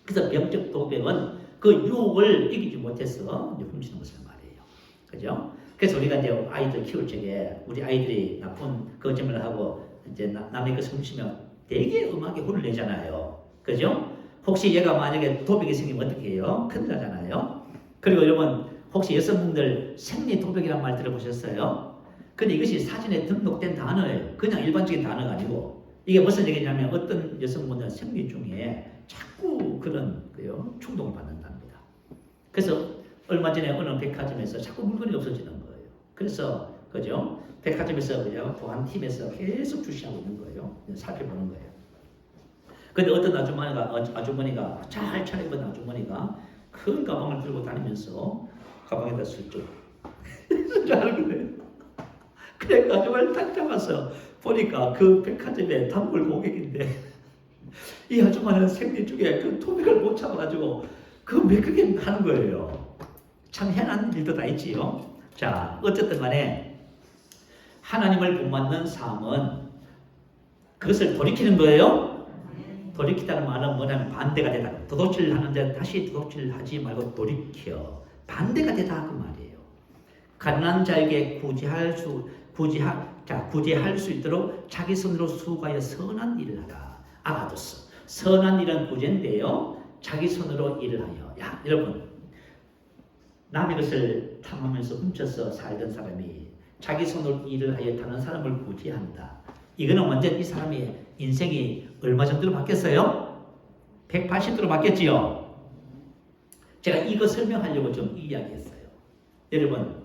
그래서 병적 도벽은 그 유혹을 이기지 못해서 훔치는 것을 말해요. 그죠? 그래서 우리가 이제 아이들 키울 적에 우리 아이들이 나쁜 거짓말을 하고 이제 남의 것을 훔치면 되게 음악에 혼을 내잖아요. 그죠? 혹시 얘가 만약에 도벽이 생기면 어떻게 해요? 큰일 나잖아요. 그리고 여러분 혹시 여성분들 생리 도벽이란 말 들어보셨어요? 근데 이것이 사진에 등록된 단어예요. 그냥 일반적인 단어가 아니고 이게 무슨 얘기냐면 어떤 여성분들은 생리 중에 자꾸 그런 충동을 받는답니다. 그래서 얼마 전에 어느 백화점에서 자꾸 물건이 없어지는 거예요. 그래서 그죠? 백화점에서 그죠? 보안팀에서 계속 주시하고 있는 거예요. 살펴보는 거예요. 근데 어떤 아주머니가 잘 차려입은 아주머니가 큰 가방을 들고 다니면서 가방에다 슬쩍 하는 거예요. 그래 아주머니를 딱 잡아서 보니까 그 백화점의 단골 고객인데 이 아주머니는 생리 중에 그 토백을 못 참아가지고 그 매끄게 하는 거예요. 참 희한한 일도 다 있지요. 자, 어쨌든 간에 하나님을 본받는 삶은 그것을 돌이키는 거예요. 돌이키다는 말은 뭐냐면 반대가 되다. 도둑질 하는 데 다시 도둑질 하지 말고 돌이켜. 반대가 되다 그 말이에요. 가난한 자에게 구제할 수 있도록 자기 손으로 수고하여 선한 일을 하라. 알아뒀어. 선한 일은 구제인데요. 자기 손으로 일을 하여. 야, 여러분. 남의 것을 탐하면서 훔쳐서 살던 사람이 자기 손으로 일을 하여 다른 사람을 구제한다. 이거는 완전 이 사람의 인생이 얼마 정도로 바뀌었어요? 180도로 바뀌었지요? 제가 이거 설명하려고 좀 이야기했어요. 여러분,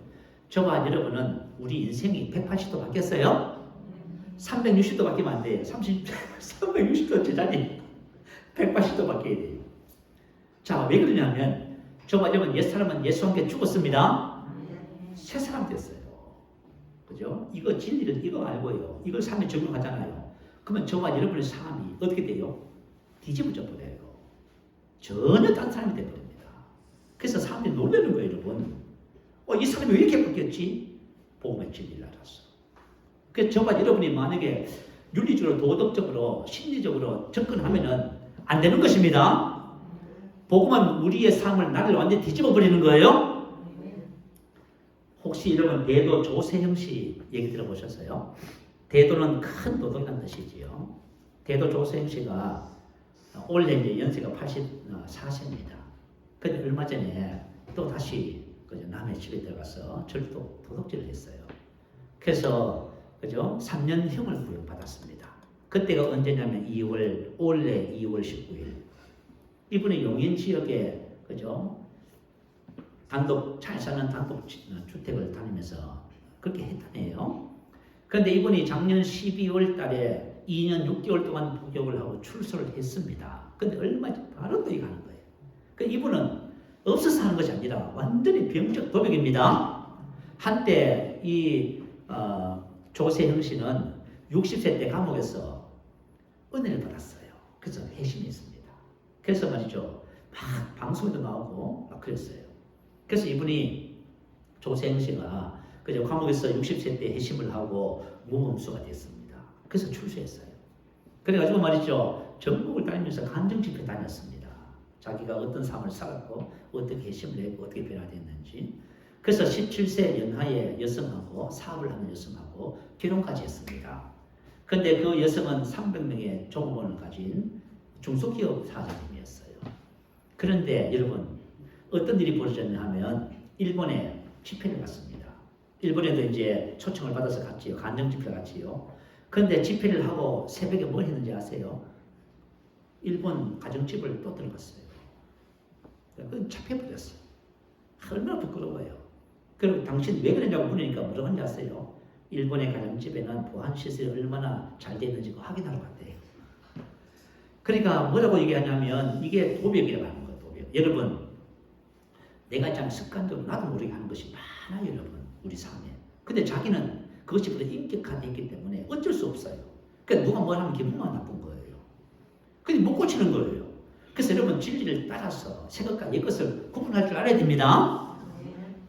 저와 여러분은 우리 인생이 180도 바뀌었어요? 360도 바뀌면 안 돼요. 360도 제자리 180도 바뀌어야 돼요. 자, 왜 그러냐면 저와 여러분 옛사람은 예수와 함께 죽었습니다. 새 사람 됐어요. 그죠? 이거 진리는 이거 알고요. 이걸 삶에 적용하잖아요. 그러면 저와 여러분의 삶이 어떻게 돼요? 뒤집어져 버려요. 전혀 다른 사람이 되버립니다. 그래서 사람들이 놀라는 거예요, 여러분. 이 사람이 왜 이렇게 바뀌었지? 복음의 진리를 알았어. 그래서 저와 여러분이 만약에 윤리적으로, 도덕적으로, 심리적으로 접근하면은 안 되는 것입니다. 복음은 우리의 삶을, 나를 완전히 뒤집어 버리는 거예요. 혹시 여러분 대도 조세형 씨 얘기 들어보셨어요? 대도는 큰 도덕이라는 뜻이지요. 대도 조세형 씨가 올해 이제 연세가 84세입니다. 근데 얼마 전에 또 다시 남의 집에 들어가서 절도 도둑질을 했어요. 그래서 그죠? 3년형을 구형받았습니다. 그때가 언제냐면 올해 2월 19일. 이분이 용인 지역에 그죠? 잘 사는 단독 주택을 다니면서 그렇게 했다네요. 그런데 이분이 작년 12월 달에 2년 6개월 동안 복역을 하고 출소를 했습니다. 근데 얼마 전 바로 또 이거 하는 거예요. 그 이분은 없어서 하는 것이 아니라 완전히 병적 도벽입니다. 한때 이 조세형 씨는 60세 때 감옥에서 은혜를 받았어요. 그래서 회심이 있습니다. 그래서 말이죠. 막 방송에도 나오고 막 그랬어요. 그래서 이분이 조세형 씨가 그저 감옥에서 60세 때 회심을 하고 무범수가 됐습니다. 그래서 출소했어요. 그래가지고 말이죠. 전국을 다니면서 간증 집회 다녔습니다. 자기가 어떤 삶을 살았고 어떻게 회심을 했고 어떻게 변화됐는지. 그래서 17세 연하의 여성하고 사업을 하는 여성하고 결혼까지 했습니다. 그런데 그 여성은 300명의 종업원을 가진 중소기업 사장님이었어요. 그런데 여러분 어떤 일이 벌어졌냐 하면 일본에 집회를 갔습니다. 일본에도 이제 초청을 받아서 갔지요. 간증 집회 갔지요. 그런데 집회를 하고 새벽에 뭘 했는지 아세요? 일본 가정집을 또 들어갔어요. 그건 잡혀버렸어요. 얼마나 부끄러워요. 그리고 당신 왜 그러냐고 물으니까 뭐라고 하는지 아세요? 일본의 가정집에는 보안시설이 얼마나 잘 되어 있는지 확인하러 갔대요. 그러니까 뭐라고 얘기하냐면 이게 도벽이라고 하는 거예요. 도벽. 여러분 내가 참 습관적으로 나도 모르게 하는 것이 많아요. 여러분 우리 삶에. 근데 자기는 그것이 보다 인격화되어 있기 때문에 어쩔 수 없어요. 그러니까 누가 뭘 하면 기분만 나쁜 거예요. 근데 못 고치는 거예요. 그래서 여러분 진리를 따라서 생각과 이것을 구분할 줄 알아야 됩니다.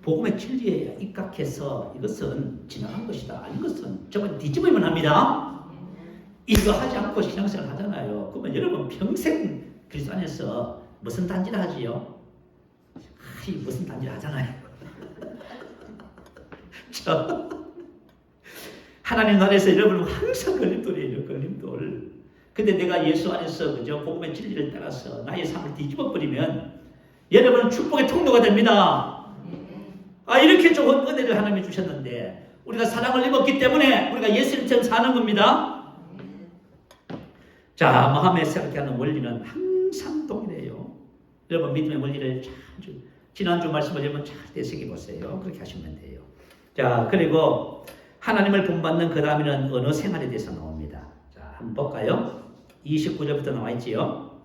복음의 진리에 입각해서 이것은 지나간 것이다. 이것은 저건 뒤집으면 합니다. 이거 하지 않고 신앙생활 하잖아요. 그러면 여러분 평생 그리스도 안에서 무슨 단지를 하지요? 무슨 단지를 하잖아요. 하나님 나라에서 여러분은 항상 걸림돌이에요. 걸림돌. 근데 내가 예수 안에서 그죠? 복음의 진리를 따라서 나의 삶을 뒤집어 버리면 여러분은 축복의 통로가 됩니다. 이렇게 좋은 은혜를 하나님이 주셨는데 우리가 사랑을 입었기 때문에 우리가 예수님처럼 사는 겁니다. 자, 마음에 생각하는 원리는 항상 동일해요. 여러분 믿음의 원리를 지난주 말씀을 여러분 잘 되새겨 보세요. 그렇게 하시면 돼요. 자, 그리고 하나님을 본받는 그 다음에는 언어 생활에 대해서 나옵니다. 자, 한번 볼까요? 29절부터 나와 있지요.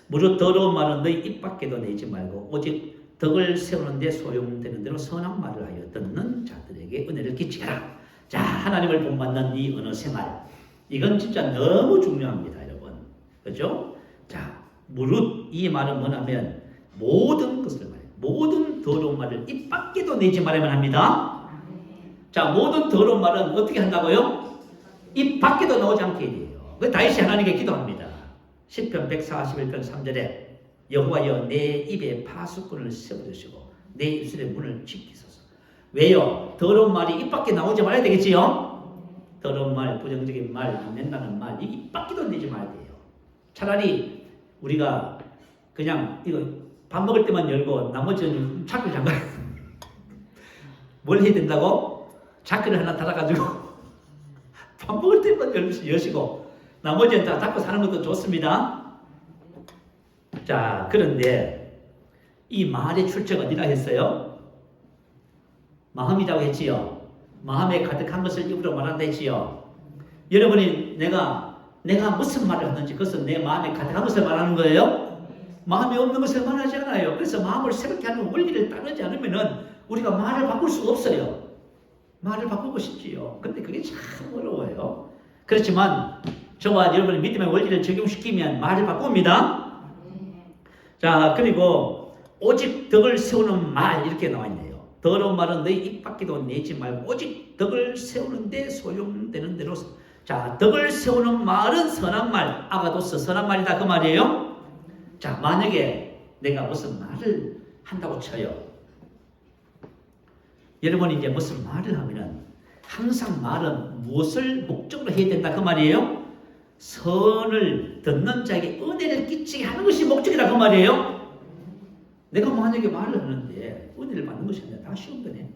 무릇 더러운 말은 너희 입 밖에도 내지 말고 오직 덕을 세우는데 소용되는 대로 선한 말을 하여 듣는 자들에게 은혜를 끼치라. 자, 하나님을 본받는 이 언어 생활. 이건 진짜 너무 중요합니다, 여러분. 그죠? 자, 무릇 이 말은 뭐냐면 모든 것을 말해요. 모든 더러운 말을 입 밖에도 내지 말아야만 합니다. 자, 모든 더러운 말은 어떻게 한다고요? 입 밖에도 나오지 않게 돼요. 그 다윗이 하나님께 기도합니다. 시편 141편 3절에 여호와여 내 입에 파수꾼을 세워주시고 내 입술의 문을 지키소서. 왜요? 더러운 말이 입 밖에 나오지 말아야 되겠지요? 더러운 말, 부정적인 말, 안 된다는 말, 이 입 밖에도 내지 말아야 돼요. 차라리 우리가 그냥 이거 밥 먹을 때만 열고 나머지는 차크를 잠가요. 뭘 해야 된다고? 차크를 하나 달아가지고 밥 먹을 때만 여시고 나머지는 다 닫고 사는 것도 좋습니다. 자, 그런데 이 말의 출처가 어디라 했어요? 마음이라고 했지요. 마음에 가득한 것을 입으로 말한다 했지요. 여러분이 내가 무슨 말을 하는지 그것은 내 마음에 가득한 것을 말하는 거예요. 마음에 없는 것을 말하지 않아요. 그래서 마음을 새롭게 하는 원리를 따르지 않으면은 우리가 말을 바꿀 수가 없어요. 말을 바꾸고 싶지요. 근데 그게 참 어려워요. 그렇지만 저와 여러분의 믿음의 원리를 적용시키면 말을 바꿉니다. 자, 그리고 오직 덕을 세우는 말 이렇게 나와 있네요. 더러운 말은 너희 입 밖에도 내지 말고 오직 덕을 세우는데 소용되는 대로 자, 덕을 세우는 말은 선한 말, 아가도스 선한 말이다 그 말이에요. 자, 만약에 내가 무슨 말을 한다고 쳐요. 여러분이 이제 무슨 말을 하면은 항상 말은 무엇을 목적으로 해야 된다 그 말이에요. 선을 듣는 자에게 은혜를 끼치게 하는 것이 목적이다 그 말이에요. 내가 만약에 말을 하는데 은혜를 받는 것이 아니라 다 쉬운 거네.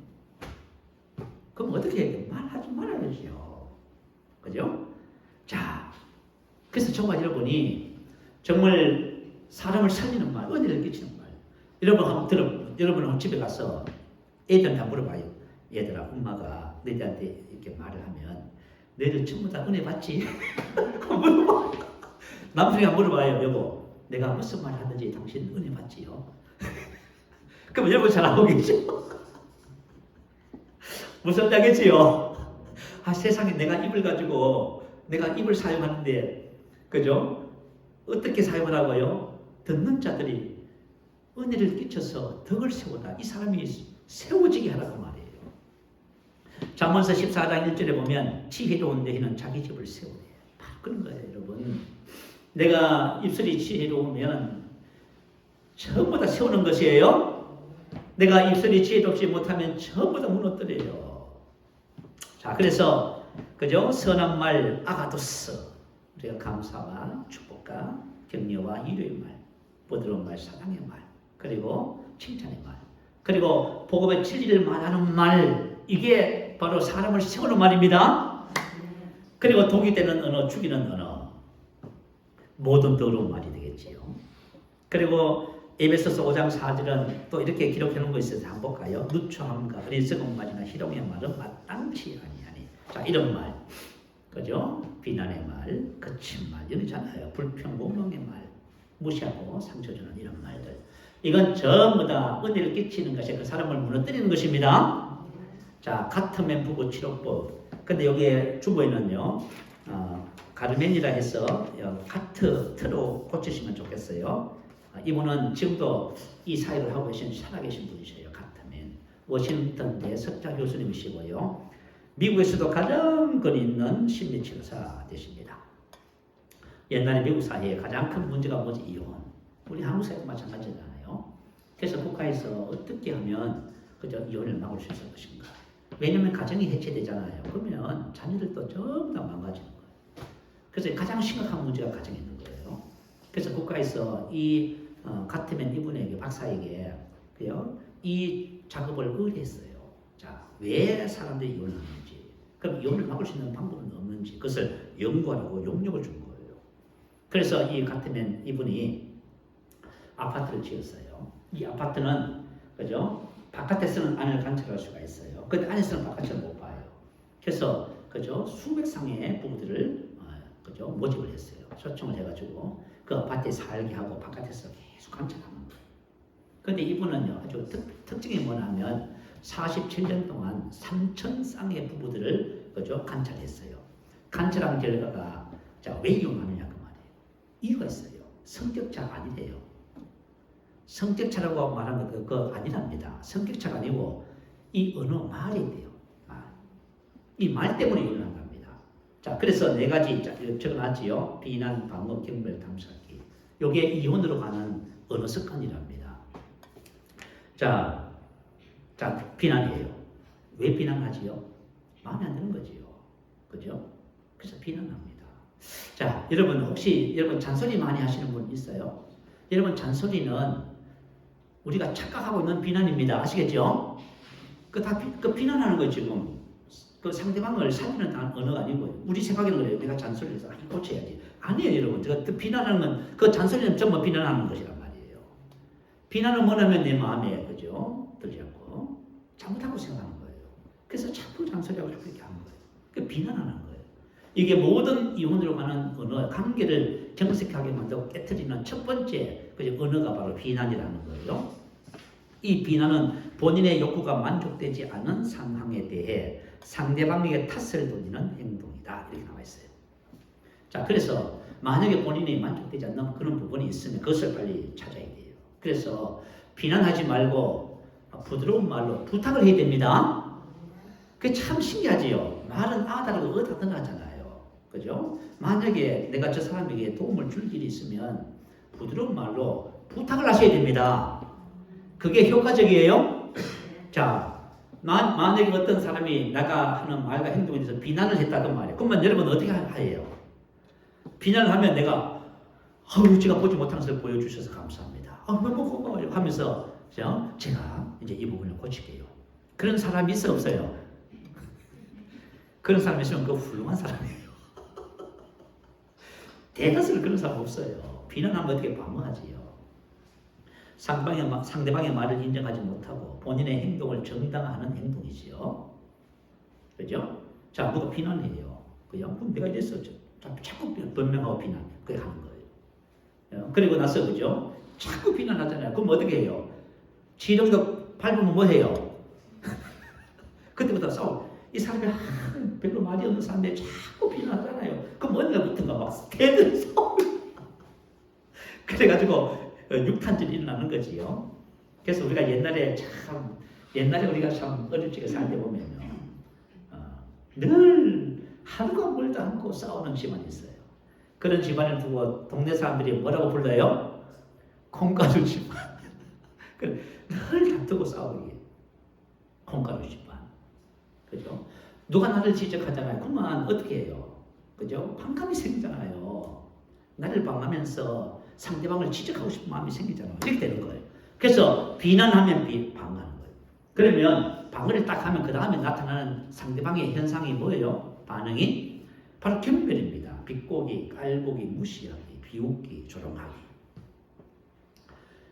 그럼 어떻게 해야 돼? 말하지 말아야죠. 그죠? 자, 그래서 정말 여러분이 정말 사람을 살리는 말, 은혜를 끼치는 말. 여러분 집에 가서 애들한테 물어봐요. 얘들아, 엄마가 너희들한테 이렇게 말을 하면 너희들 전부 다 은혜 받지? 물어봐. 남편이가 물어봐요. 여보, 내가 무슨 말을 하든지 당신 은혜 받지요? 그럼 여러분 잘 알고 계시죠? 무슨 말이겠지요? 아, 세상에 내가 입을 가지고 내가 입을 사용하는데, 그죠? 어떻게 사용하라고요? 듣는 자들이 은혜를 끼쳐서 덕을 세우다. 이 사람이 세워지게 하라고 말이에요. 잠언서 14장 1절에 보면 지혜로운 너희는 자기 집을 세우래. 바로 그런 거예요, 여러분. 내가 입술이 지혜로우면 전부 다 세우는 것이에요. 내가 입술이 지혜롭지 못하면 전부 다 무너뜨려요. 자, 그래서 그죠? 선한 말 아가도스, 우리가 감사와 축복과 격려와 위로의 말, 부드러운 말, 사랑의 말, 그리고 칭찬의 말, 그리고 복음의 진리를 말하는 말, 이게 바로 사람을 세우는 말입니다. 그리고 독이 되는 언어, 죽이는 언어, 모든 더러운 말이 되겠지요. 그리고 에베소서 5장 4절은 또 이렇게 기록해 놓은 거 있어서 한번 볼까요? 누추함과 어리석은 말이나 희롱의 말은 마땅치 아니하니. 자, 이런 말, 그죠? 비난의 말, 거친 말, 이러잖아요. 불평, 공명의 말, 무시하고 상처 주는 이런 말들. 이건 전부 다 은혜를 끼치는 것이 그 사람을 무너뜨리는 것입니다. 자, 같으면 부부 치료법. 근데 여기에 주보에는요, 가르멘이라 해서 카트로 고치시면 좋겠어요. 이분은 지금도 이 사역을 하고 계신 살아계신 분이셔요. 같으면 워싱턴대 석좌 교수님이시고요. 미국에서도 가장 권위 있는 심리치료사 되십니다. 옛날에 미국 사회에 가장 큰 문제가 뭐지? 이혼. 우리 한국 사회도 마찬가지잖아요. 그래서 국가에서 어떻게 하면 그저 이혼을 막을 수 있을 것인가? 왜냐하면 가정이 해체되잖아요. 그러면 자녀들도 전부 다 망가지는 거예요. 그래서 가장 심각한 문제가 가정에 있는 거예요. 그래서 국가에서 이 같으면 이분에게 박사에게 이 작업을 의뢰했어요. 자, 왜 사람들이 이혼을 하는지, 그럼 이혼을 막을 수 있는 방법은 없는지 그것을 연구하라고 용역을 준 거예요. 그래서 이 같으면 이분이 아파트를 지었어요. 이 아파트는 그죠? 바깥에서는 안을 관찰할 수가 있어요. 근데 안에서는 바깥을 못 봐요. 그래서 그죠? 수백 상의 부부들을 그죠? 모집을 했어요. 초청을 해가지고 그 아파트에 살게 하고 바깥에서 계속 관찰하는 거예요. 근데 이분은요, 아주 특징이 뭐냐면 47년 동안 3,000쌍의 부부들을 그죠? 관찰했어요. 관찰한 결과가 자, 왜 이혼하느냐 그 말이에요. 이유가 있어요. 성격차 아니래요. 성격차라고 말한 거 그거 아니랍니다. 성격차가 아니고 이 언어 말이 돼요. 이 말 때문에 이혼한 겁니다. 자, 그래서 네 가지 적어놨지요. 비난, 방어, 경멸, 담쌓기. 요게 이혼으로 가는 언어 습관이랍니다. 자, 비난이에요. 왜 비난하지요? 마음에 안 드는 거지요. 그죠? 그래서 비난합니다. 자, 여러분 혹시 여러분 잔소리 많이 하시는 분 있어요? 여러분 잔소리는 우리가 착각하고 있는 비난입니다. 아시겠죠? 그 비난하는 거 지금 그 상대방을 살리는 언어가 아니고 우리 생각에는 그래요. 내가 잔소리를 해서 이거 고쳐야지. 아니에요, 여러분. 그 비난하는 건 그 잔소리는 전부 비난하는 것이란 말이에요. 비난은 뭐냐면 내 마음에 그죠? 들지 않고 잘못하고 생각하는 거예요. 그래서 자꾸 잔소리하고 자꾸 이렇게 하는 거예요. 그 비난하는 거예요. 이게 모든 이혼으로 가는 언어, 관계를 정색하게 만들고 깨트리는 첫 번째 언어가 바로 비난이라는 거예요. 이 비난은 본인의 욕구가 만족되지 않은 상황에 대해 상대방에게 탓을 돌리는 행동이다. 이렇게 나와 있어요. 자, 그래서 만약에 본인이 만족되지 않는 그런 부분이 있으면 그것을 빨리 찾아야 돼요. 그래서 비난하지 말고 부드러운 말로 부탁을 해야 됩니다. 그게 참 신기하지요. 말은 아다르고 어다든 하잖아요. 그죠? 만약에 내가 저 사람에게 도움을 줄 일이 있으면 부드러운 말로 부탁을 하셔야 됩니다. 그게 효과적이에요. 자, 만약에 어떤 사람이 내가 하는 말과 행동에 대해서 비난을 했다던 말이에요. 그러면 여러분 어떻게 해요? 비난을 하면 내가 제가 보지 못한 것을 보여주셔서 감사합니다. 하면서 제가 이제 이 부분을 고칠게요. 그런 사람이 있어 없어요? 그런 사람이 있으면 그 훌륭한 사람이에요. 대다수는 그런 사람 없어요. 비난하면 어떻게 방어하지요? 상대방의 말을 인정하지 못하고 본인의 행동을 정당화하는 행동이지요. 그죠? 자, 누가 비난해요. 그럼 내가 이랬어. 자꾸 변명하고 비난. 그게 하는 거예요. 그리고 나서, 그죠? 자꾸 비난하잖아요. 그럼 어떻게 해요? 지렁이가 밟으면 뭐 해요? 그때부터 싸워. 이 사람이 별로 말이 없는 사람인데 자꾸 비난하잖아요. 그럼 언제부턴가 막 대들 싸워. 그래가지고 육탄전이 일어나는 거지요. 그래서 우리가 옛날에 우리가 참 어릴 적에 살 때 보면요. 늘 하루가 멀다 않고 싸우는 집안이 있어요. 그런 집안을 두고 동네 사람들이 뭐라고 불러요? 콩가루 집안. 늘 다투고 싸우기. 콩가루 집안. 그죠? 누가 나를 지적하잖아요. 그러면 어떻게 해요? 그죠? 반감이 생기잖아요. 나를 방하면서 상대방을 지적하고 싶은 마음이 생기잖아요. 이렇게 되는 거예요. 그래서 비난하면 방어하는 거예요. 그러면 방어를 딱 하면 그 다음에 나타나는 상대방의 현상이 뭐예요? 반응이 바로 경멸입니다. 비꼬기, 깔보기, 무시하기, 비웃기, 조롱하기.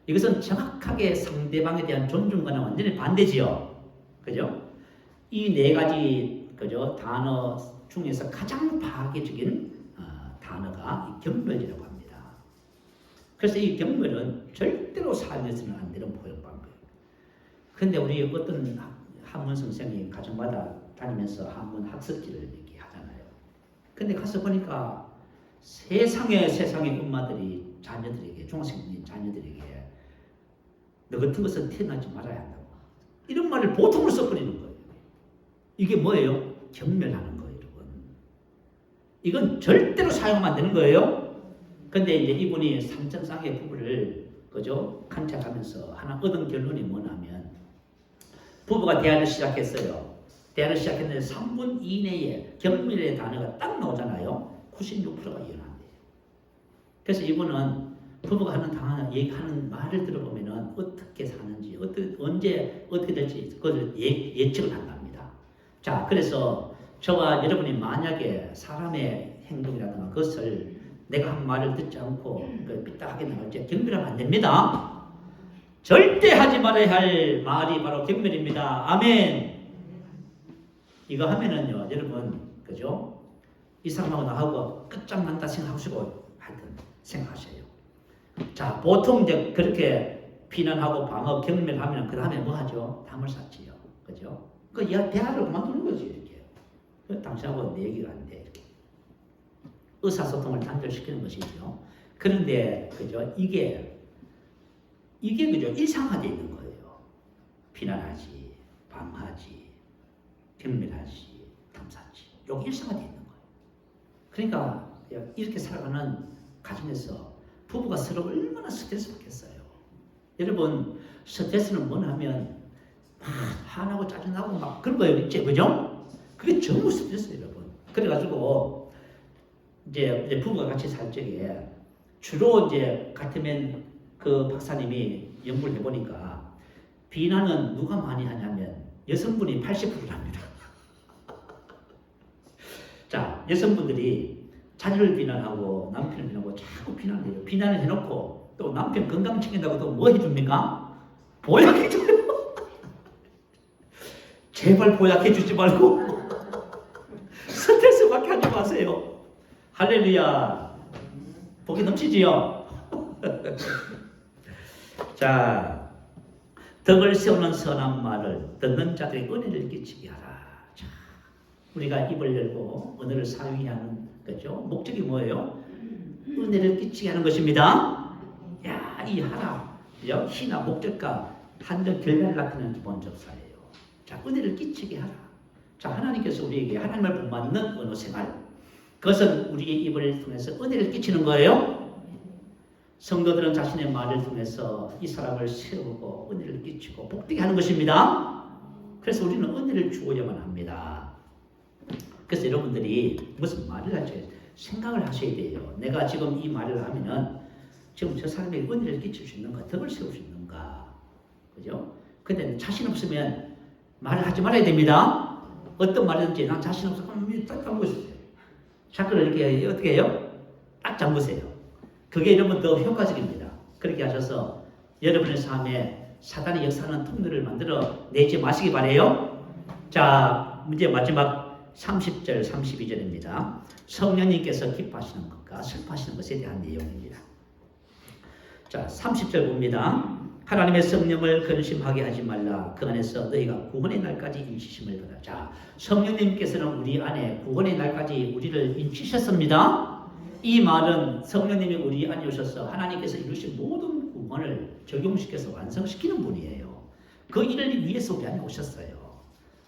이것은 정확하게 상대방에 대한 존중과는 완전히 반대지요. 그죠? 이 네 가지 단어 중에서 가장 파괴적인 단어가 이 경멸이라고 합니다. 그래서 이 경멸은 절대로 사용해서는 안 되는 포용 방법. 그런데 우리 어떤 한문 선생이 가정마다 다니면서 한문 학습지를 이렇게 하잖아요. 근데 가서 보니까 세상의 엄마들이 자녀들에게, 중학생인 자녀들에게 너 같은 것은 태어나지 말아야 한다고. 이런 말을 보통으로 써버리는 거예요. 이게 뭐예요? 경멸하는 거예요, 여러분. 이건 절대로 사용하면 안 되는 거예요. 근데 이제 이분이 삼천쌍의 부부를 관찰하면서 하나 얻은 결론이 뭐냐면 부부가 대화를 시작했어요. 대화를 시작했는데 3분 이내에 경멸의 단어가 딱 나오잖아요. 96%가 이혼한대요. 그래서 이분은 부부가 얘기하는 말을 들어보면은 어떻게 사는지, 언제 어떻게 될지 그것을 예측을 한답니다. 자, 그래서 저와 여러분이 만약에 사람의 행동이라든가 그것을 내가 한 말을 듣지 않고 삐딱하게 나갈 때 경멸하면 안 됩니다. 절대 하지 말아야 할 말이 바로 경멸입니다. 아멘. 이거 하면은요, 여러분, 그죠? 이 사람하고 나하고 끝장난다 생각하시고 하여튼 생각하셔요. 자, 보통 이제 그렇게 비난하고 방어, 경멸하면 그 다음에 뭐 하죠? 담을 쌓지요. 그죠? 그 대화를 그만두는 거지, 이렇게. 당신하고 내 얘기가 안 돼, 이렇게. 의사소통을 단절시키는 것이죠. 그런데, 그죠? 이게 그죠? 일상화되어 있는 거예요. 비난하지, 방어하지, 경멸하지, 담사지. 여기 일상화되어 있는 거예요. 그러니까, 이렇게 살아가는 가정에서 부부가 서로 얼마나 스트레스 받겠어요. 여러분, 스트레스는 뭐냐면 화나고 짜증나고 막 그런 거예요, 있지, 그죠? 그게 전부 스트레스예요, 여러분. 그래가지고 이제 부부가 같이 살 적에 주로 이제 같으면 그 박사님이 연구를 해보니까 비난은 누가 많이 하냐면 여성분이 80%랍니다. 자, 여성분들이 자녀를 비난하고 남편을 비난하고 자꾸 비난해요. 비난을 해놓고 또 남편 건강 챙긴다고 또 뭐 해줍니까? 보약해줘요. 제발 보약해주지 말고 스트레스 받게 하지 마세요. 할렐루야. 복이 넘치지요. 자, 덕을 세우는 선한 말을 듣는 자들의 은혜를 끼치게 하라. 자, 우리가 입을 열고 언어를 사용해야 하는 거죠. 목적이 뭐예요? 은혜를 끼치게 하는 것입니다. 야, 이 하라, 희나 목적과 한정 결과를 나타내는 기본 접사예요. 자, 은혜를 끼치게 하라. 자, 하나님께서 우리에게 하나님을 본받는 언어 생활, 그것은 우리의 입을 통해서 은혜를 끼치는 거예요. 성도들은 자신의 말을 통해서 이 사람을 세우고 은혜를 끼치고 복되게 하는 것입니다. 그래서 우리는 은혜를 주어야만 합니다. 그래서 여러분들이 무슨 말을 할지 생각을 하셔야 돼요. 내가 지금 이 말을 하면은 지금 저 사람에게 은혜를 끼칠 수 있는가, 덕을 세울 수 있는가, 그죠? 근데 자신 없으면 말을 하지 말아야 됩니다. 어떤 말이든지 난 자신 없어, 딱 잠그세요. 자꾸를 이렇게 어떻게 해요? 딱 잠그세요. 그게 여러분 더 효과적입니다. 그렇게 하셔서 여러분의 삶에 사단의 역사하는 통로를 만들어 내지 마시기 바래요. 자, 문제 마지막 30절, 32절입니다. 성령님께서 기뻐하시는 것과 슬퍼하시는 것에 대한 내용입니다. 자, 30절 봅니다. 하나님의 성령을 근심하게 하지 말라. 그 안에서 너희가 구원의 날까지 인치심을 받아. 자, 성령님께서는 우리 안에 구원의 날까지 우리를 인치셨습니다. 이 말은 성령님이 우리 안에 오셔서 하나님께서 이루신 모든 구원을 적용시켜서 완성시키는 분이에요. 그 일을 위해서 우리 안에 오셨어요.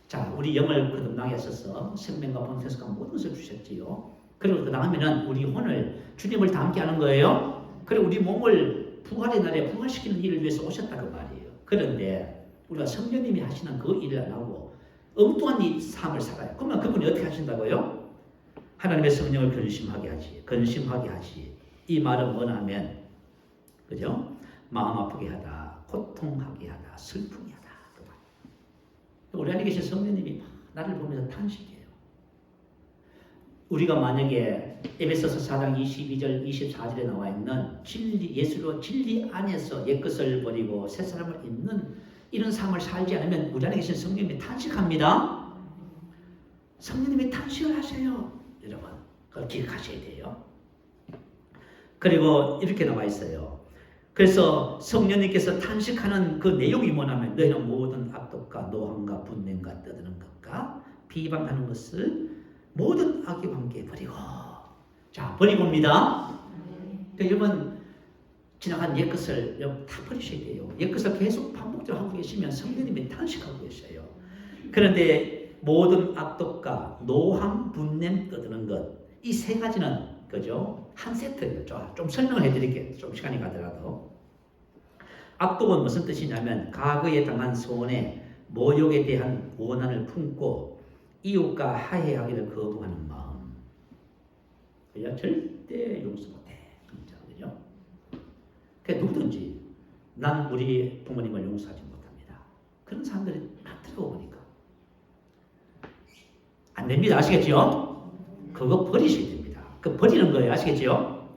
자, 우리 영을 거듭나게 하셔서 생명과 본성과 모든 것을 주셨지요. 그리고 그 다음에는 우리 혼을 주님을 닮게 하는 거예요. 그리고 우리 몸을 부활의 날에 부활시키는 일을 위해서 오셨다 그 말이에요. 그런데 우리가 성령님이 하시는 그 일을 안 하고 엉뚱한 이 삶을 살아요. 그러면 그분이 어떻게 하신다고요? 하나님의 성령을 근심하게 하지, 근심하게 하지. 이 말은 뭐냐면, 그죠? 마음 아프게 하다, 고통하게 하다, 슬프게 하다. 그 말. 우리 안에 계신 성령님이 나를 보면서 탄식해요. 우리가 만약에 에베소서 4장 22절, 24절에 나와 있는 진리, 예수로 진리 안에서 옛것을 버리고 새 사람을 입는 이런 삶을 살지 않으면 우리 안에 계신 성령님이 탄식합니다. 성령님이 탄식을 하세요. 여러분, 그걸 기억하셔야 돼요. 그리고 이렇게 나와 있어요. 그래서 성령님께서 탄식하는 그 내용이 뭐냐면 너희는 모든 악독과 노함과 분냄과 떠드는 것과 비방하는 것을 모든 악의 관계 버리고, 자, 버리고입니다. 여러분, 지나간 옛것을 다 버리셔야 돼요. 옛것을 계속 반복적으로 하고 계시면 성령님이 탄식하고 계셔요. 그런데 모든 악독과 노함, 분냄, 떠드는 것, 이 세 가지는 그죠? 한 세트예요. 좀 설명을 해드릴게요. 좀 시간이 가더라도. 악독은 무슨 뜻이냐면 과거에 당한 손해, 모욕에 대한 원한을 품고 이웃과 화해하기를 거부하는 마음. 그죠? 절대 용서 못해. 그죠? 그러니까 누구든지 난 우리 부모님을 용서하지 못합니다. 그런 사람들이 많더라고 보니까. 안 됩니다. 아시겠죠? 그거 버리셔야 됩니다. 그 버리는 거예요. 아시겠죠?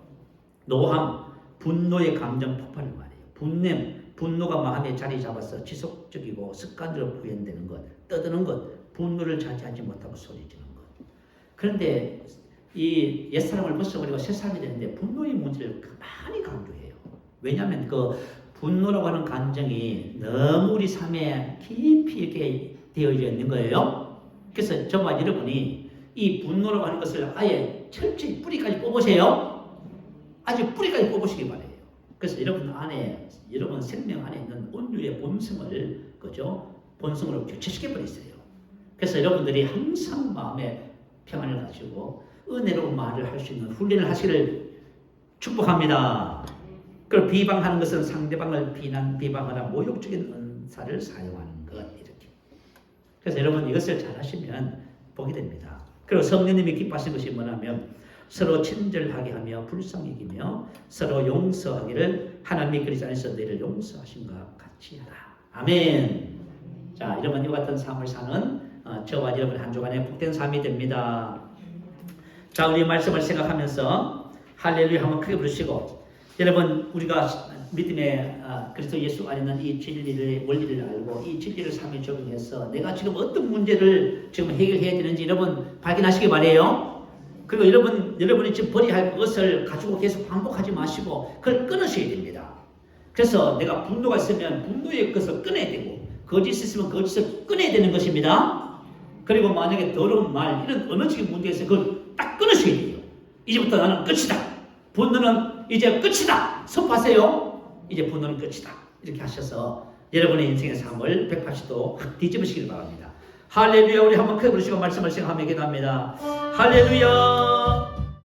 노함, 분노의 감정 폭발을 말해요. 분노가 마음에 자리 잡아서 지속적이고 습관적으로 표현되는 것, 떠드는 것, 분노를 자제하지 못하고 소리지는 것. 그런데 이 옛사람을 벗어버리고 새사람이 되는데 분노의 문제를 많이 강조해요. 왜냐하면 그 분노라고 하는 감정이 너무 우리 삶에 깊이 이렇게 되어져 있는 거예요. 그래서 저와 여러분이 이 분노라고 하는 것을 아예 철저히 뿌리까지 뽑으세요. 아주 뿌리까지 뽑으시기 바래요. 그래서 여러분 안에, 여러분 생명 안에 있는 온유의 본성을, 그죠? 본성으로 교체시켜 버렸어요. 그래서 여러분들이 항상 마음에 평안을 가지고 은혜로운 말을 할 수 있는 훈련을 하시기를 축복합니다. 그리고 비방하는 것은 상대방을 비방하거나 모욕적인 은사를 사용하는 것, 이렇게. 그래서 여러분 이것을 잘 하시면 복이 됩니다. 그리고 성령님이 기뻐하시는 것이 뭐냐면 서로 친절하게 하며 불쌍히 여기며 서로 용서하기를 하나님이 그리스도 안에서 너희를 용서하신 것 같이 하라. 아멘. 자, 여러분 이와 같은 삶을 사는 저와 여러분 한 주간의 복된 삶이 됩니다. 자, 우리 말씀을 생각하면서 할렐루야 한번 크게 부르시고, 여러분 우리가 믿음의 그리스도 예수 안에 있는 이 진리의 원리를 알고 이 진리를 삶에 적용해서 내가 지금 어떤 문제를 지금 해결해야 되는지 여러분 발견하시기 바래요. 그리고 여러분이 지금 버려야 할 것을 가지고 계속 반복하지 마시고 그걸 끊으셔야 됩니다. 그래서 내가 분노가 있으면 분노의 것을 끊어야 되고 거짓이 있으면 거짓을 끊어야 되는 것입니다. 그리고 만약에 더러운 말, 이런 언어적인 문제가 있으면 그걸 딱 끊으셔야 돼요. 이제부터 나는 끝이다. 분노는 이제 끝이다. 선포하세요. 이제 분노는 끝이다. 이렇게 하셔서 여러분의 인생의 삶을 180도 뒤집으시길 바랍니다. 할렐루야. 우리 한번 크게 부르시고 말씀을 생각하며 기도합니다. 할렐루야.